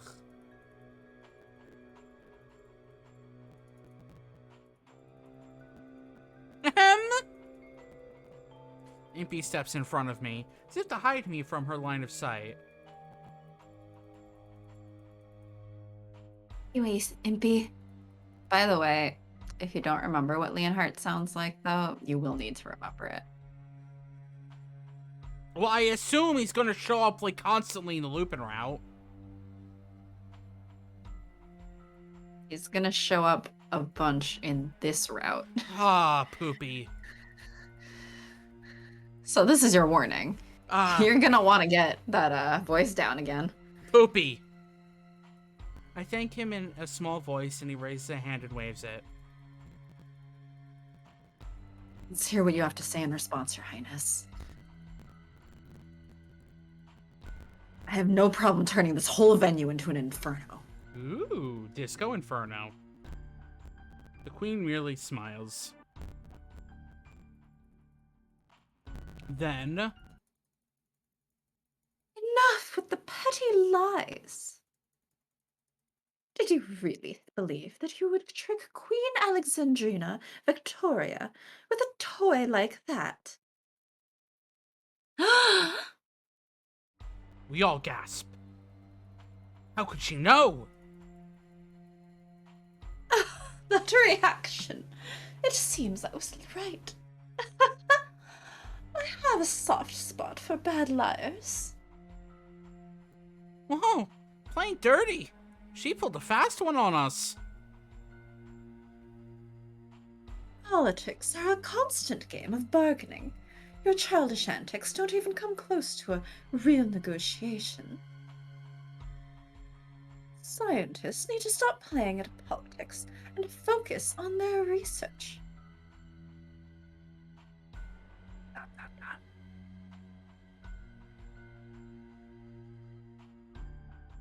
Impy steps in front of me, as if to hide me from her line of sight. Anyways, Impy. By the way, if you don't remember what Leonhardt sounds like, though, you will need to remember it. Well, I assume he's gonna show up, like, constantly in the Lupin route. He's gonna show up a bunch in this route. Ah, poopy. So this is your warning. You're gonna want to get that voice down again. Poopy. I thank him in a small voice, and he raises a hand and waves it. Let's hear what you have to say in response, Your Highness. I have no problem turning this whole venue into an inferno. Ooh, Disco Inferno. The queen merely smiles. Then, Enough with the petty lies. Did you really believe that you would trick Queen Alexandrina Victoria with a toy like that? we all gasp. How could she know? That reaction. It seems I was right. I have a soft spot for bad liars. Whoa, playing dirty. She pulled a fast one on us. Politics are a constant game of bargaining. Your childish antics don't even come close to a real negotiation. Scientists need to stop playing at politics and focus on their research.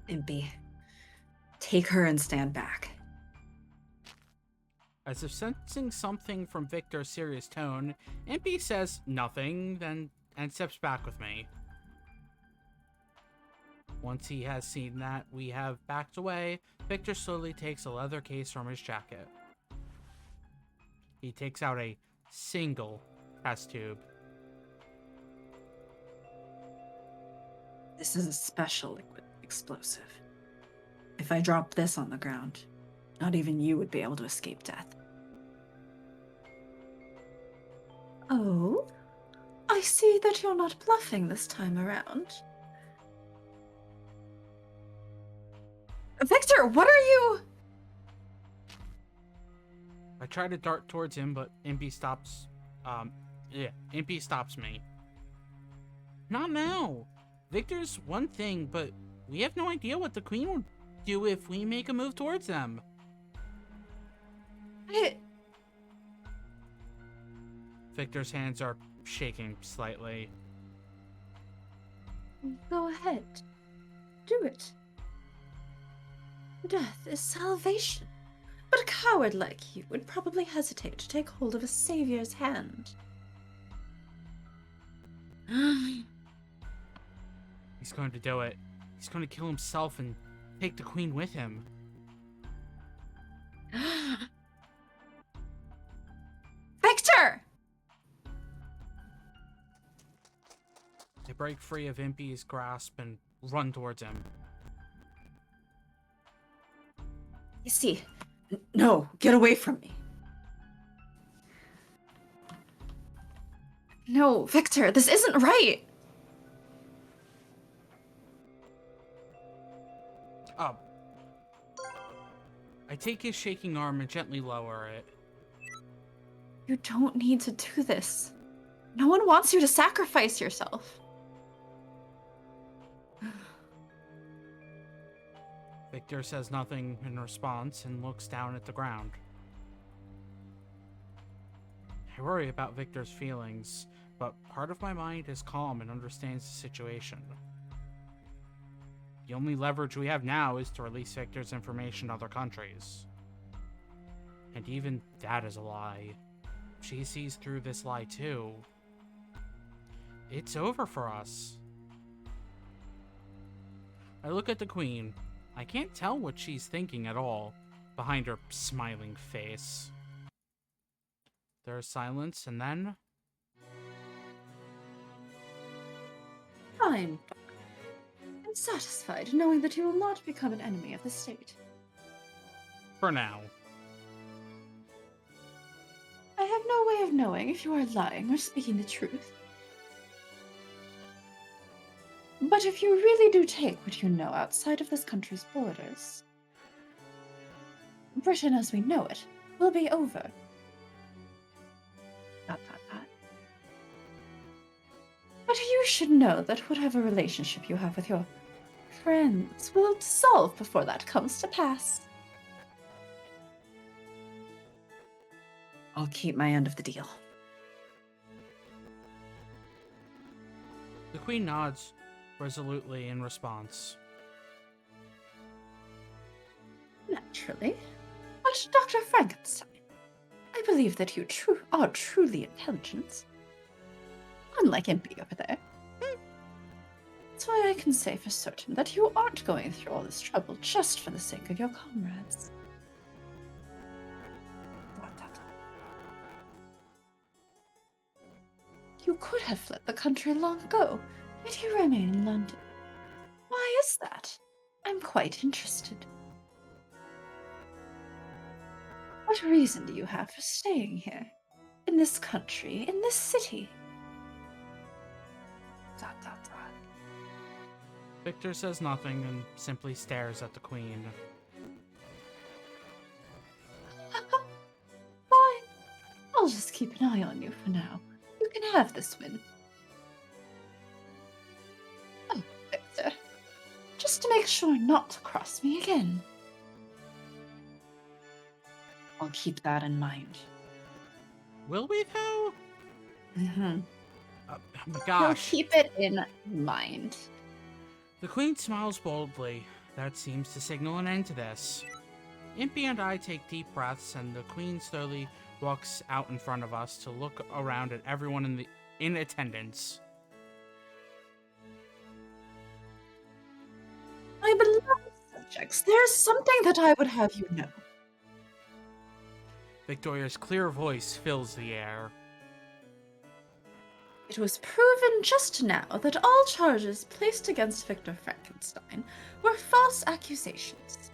Impy, take her and stand back. As if sensing something from Victor's serious tone, Impy says nothing, and steps back with me. Once he has seen that we have backed away, Victor slowly takes a leather case from his jacket. He takes out a single test tube. This is a special liquid explosive. If I dropped this on the ground, not even you would be able to escape death. Oh, I see that you're not bluffing this time around. Victor, what are you? I try to dart towards him, but Impy stops. Impy stops me. Not now. Victor's one thing, but we have no idea what the Queen will do if we make a move towards them. Victor's hands are shaking slightly. Go ahead. Do it. Death is salvation. But a coward like you would probably hesitate to take hold of a savior's hand. He's going to do it. He's going to kill himself and take the Queen with him. Victor! I break free of Impy's grasp and run towards him. You see, no, get away from me. No, Victor, this isn't right. I take his shaking arm and gently lower it. You don't need to do this. No one wants you to sacrifice yourself. Victor says nothing in response and looks down at the ground. I worry about Victor's feelings, but part of my mind is calm and understands the situation. The only leverage we have now is to release Victor's information to other countries. And even that is a lie. She sees through this lie too. It's over for us. I look at the Queen. I can't tell what she's thinking at all, behind her smiling face. There's silence, and then... Fine. I'm satisfied knowing that you will not become an enemy of the state. For now. I have no way of knowing if you are lying or speaking the truth. But if you really do take what you know outside of this country's borders, Britain as we know it will be over. ... But you should know that whatever relationship you have with your friends will dissolve before that comes to pass. I'll keep my end of the deal. The Queen nods resolutely in response. Naturally. But Dr. Frankenstein, I believe that you are truly intelligent. unlike Impy over there. That's why I can say for certain that you aren't going through all this trouble just for the sake of your comrades. You could have fled the country long ago, yet you remain in London. Why is that? I'm quite interested. What reason do you have for staying here? In this country, in this city? Victor says nothing and simply stares at the queen. Fine. I'll just keep an eye on you for now. You can have this win. Oh, Victor. Just to make sure not to cross me again. I'll keep that in mind. Will we, though? Mm-hmm. Oh my You'll gosh. keep it in mind. The queen smiles boldly. That seems to signal an end to this. Impy and I take deep breaths, and the queen slowly walks out in front of us to look around at everyone in attendance. My beloved subjects, there is something that I would have you know. Victoria's clear voice fills the air. It was proven just now that all charges placed against Victor Frankenstein were false accusations.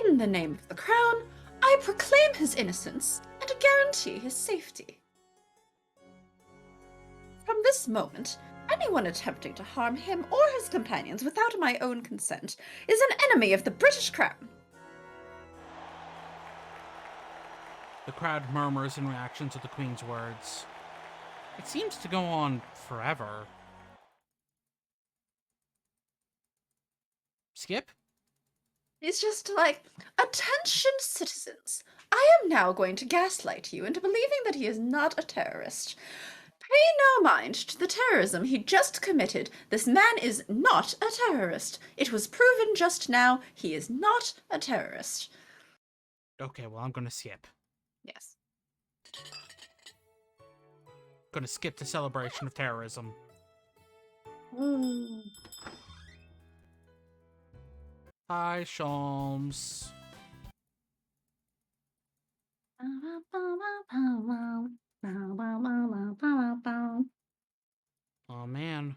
In the name of the Crown, I proclaim his innocence and guarantee his safety. From this moment, anyone attempting to harm him or his companions without my own consent is an enemy of the British Crown. The crowd murmurs in reaction to the queen's words. It seems to go on forever. Skip? He's just like, attention citizens, I am now going to gaslight you into believing that he is not a terrorist. Pay no mind to the terrorism he just committed. This man is not a terrorist. It was proven just now he is not a terrorist. Okay, well, I'm gonna skip. Yes. Gonna skip the celebration of terrorism. Hi, Sholmes. Oh, man.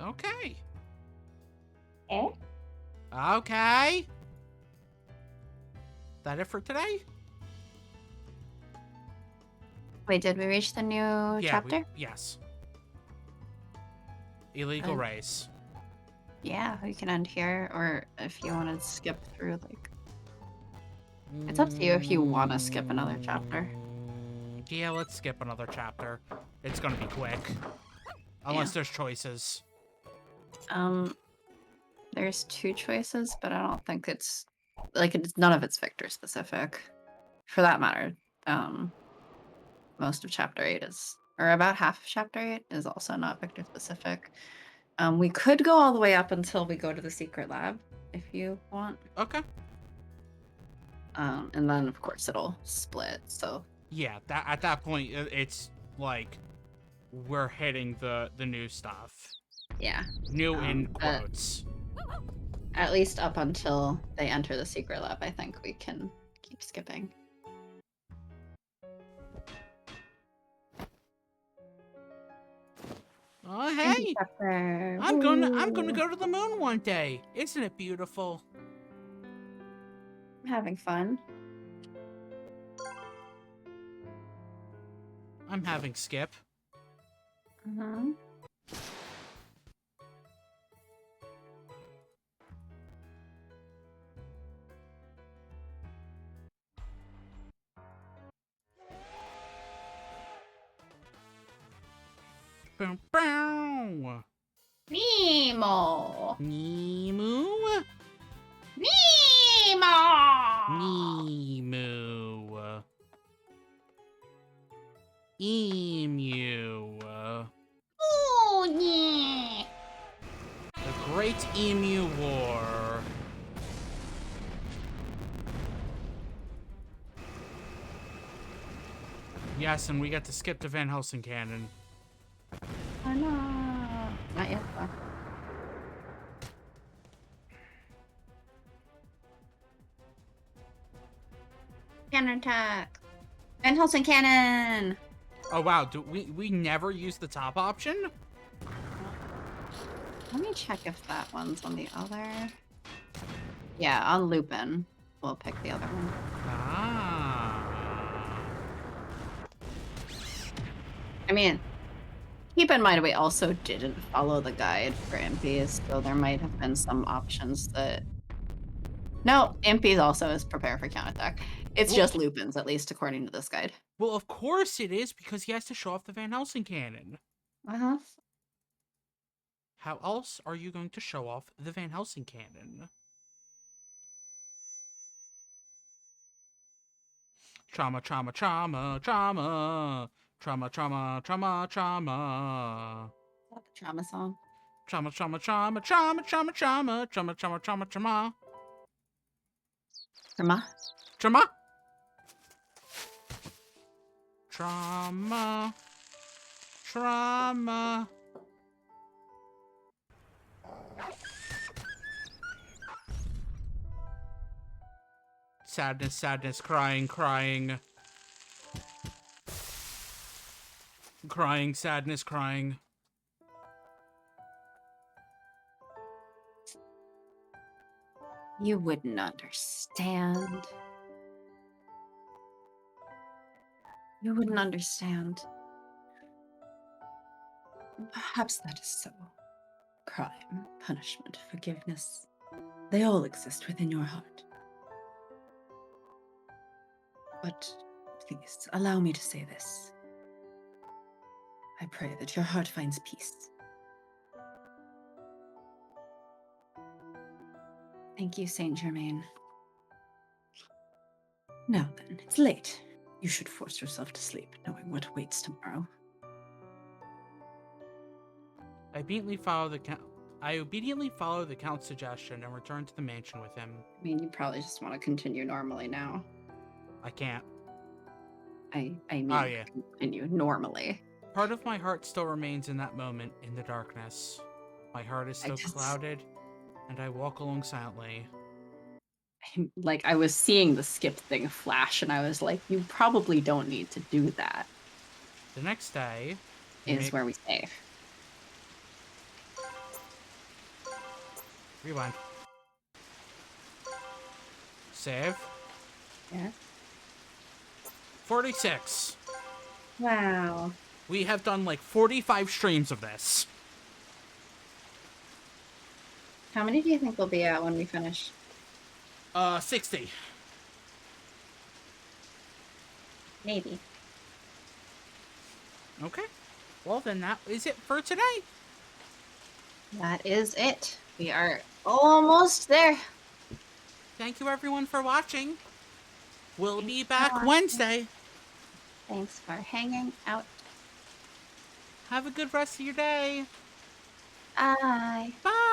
Okay. Okay. That it for today? Wait, did we reach the new chapter? Yes. Illegal race. Yeah, we can end here, or if you want to skip through, like... It's up to you if you want to skip another chapter. Yeah, let's skip another chapter. It's gonna be quick. Unless there's choices. There's two choices, but I don't think it's... Like, none of it's Victor specific. For that matter, most of Chapter 8 is... Or about half of Chapter 8 is also not Victor specific. We could go all the way up until we go to the secret lab, if you want. Okay. And then, of course, it'll split, so... Yeah, at that point, it's like we're hitting the new stuff. Yeah. New in quotes. At least up until they enter the secret lab, I think we can keep skipping. Oh, hey! I'm gonna go to the moon one day. Isn't it beautiful? I'm having fun. I'm having skip. Bow, bow. Nemo! Nemo? Nemo! Nemo. Emu. Oh, yeah. The Great Emu War. Yes, and we get to skip the Van Helsing cannon. Oh no. Not yet though. Cannon attack! Van Helsing cannon! Oh wow, do we never use the top option? Let me check if that one's on the other. Yeah, on Lupin. We'll pick the other one. Ah. I mean, keep in mind we also didn't follow the guide for impies, so there might have been some options that... No, impies also is prepare for counterattack. It's Well- just Lupin's, at least according to this guide. Well, of course it is, because he has to show off the Van Helsing cannon. Uh-huh. How else are you going to show off the Van Helsing cannon? Trauma, trauma, trauma, trauma. Trauma, trauma, trauma, trauma. Is that the trauma song? Trauma, trauma, trauma, trauma, trauma, trauma, trauma, trauma, trauma, trauma. Trauma? Trauma. Trauma. Trauma. Sadness, sadness, crying, crying. Crying, sadness, crying. You wouldn't understand. You wouldn't understand. Perhaps that is so. Crime, punishment, forgiveness. They all exist within your heart. But please, allow me to say this. I pray that your heart finds peace. Thank you, Saint Germain. Now then, it's late. You should force yourself to sleep, knowing what awaits tomorrow. I obediently follow the Count's suggestion and return to the mansion with him. I mean, you probably just want to continue normally now. I can't. I mean, Oh, yeah. continue normally. Part of my heart still remains in that moment in the darkness. My heart is still clouded, and I walk along silently. Like, I was seeing the skip thing flash, and I was like, you probably don't need to do that. The next day... Is where we save. Rewind. Save. Yeah. 46. Wow. We have done like 45 streams of this. How many do you think we'll be at when we finish? 60. Maybe. Okay. Well, then that is it for today. That is it. We are almost there. Thank you everyone for watching. We'll be back Wednesday. Thanks for hanging out. Have a good rest of your day. Bye. Bye.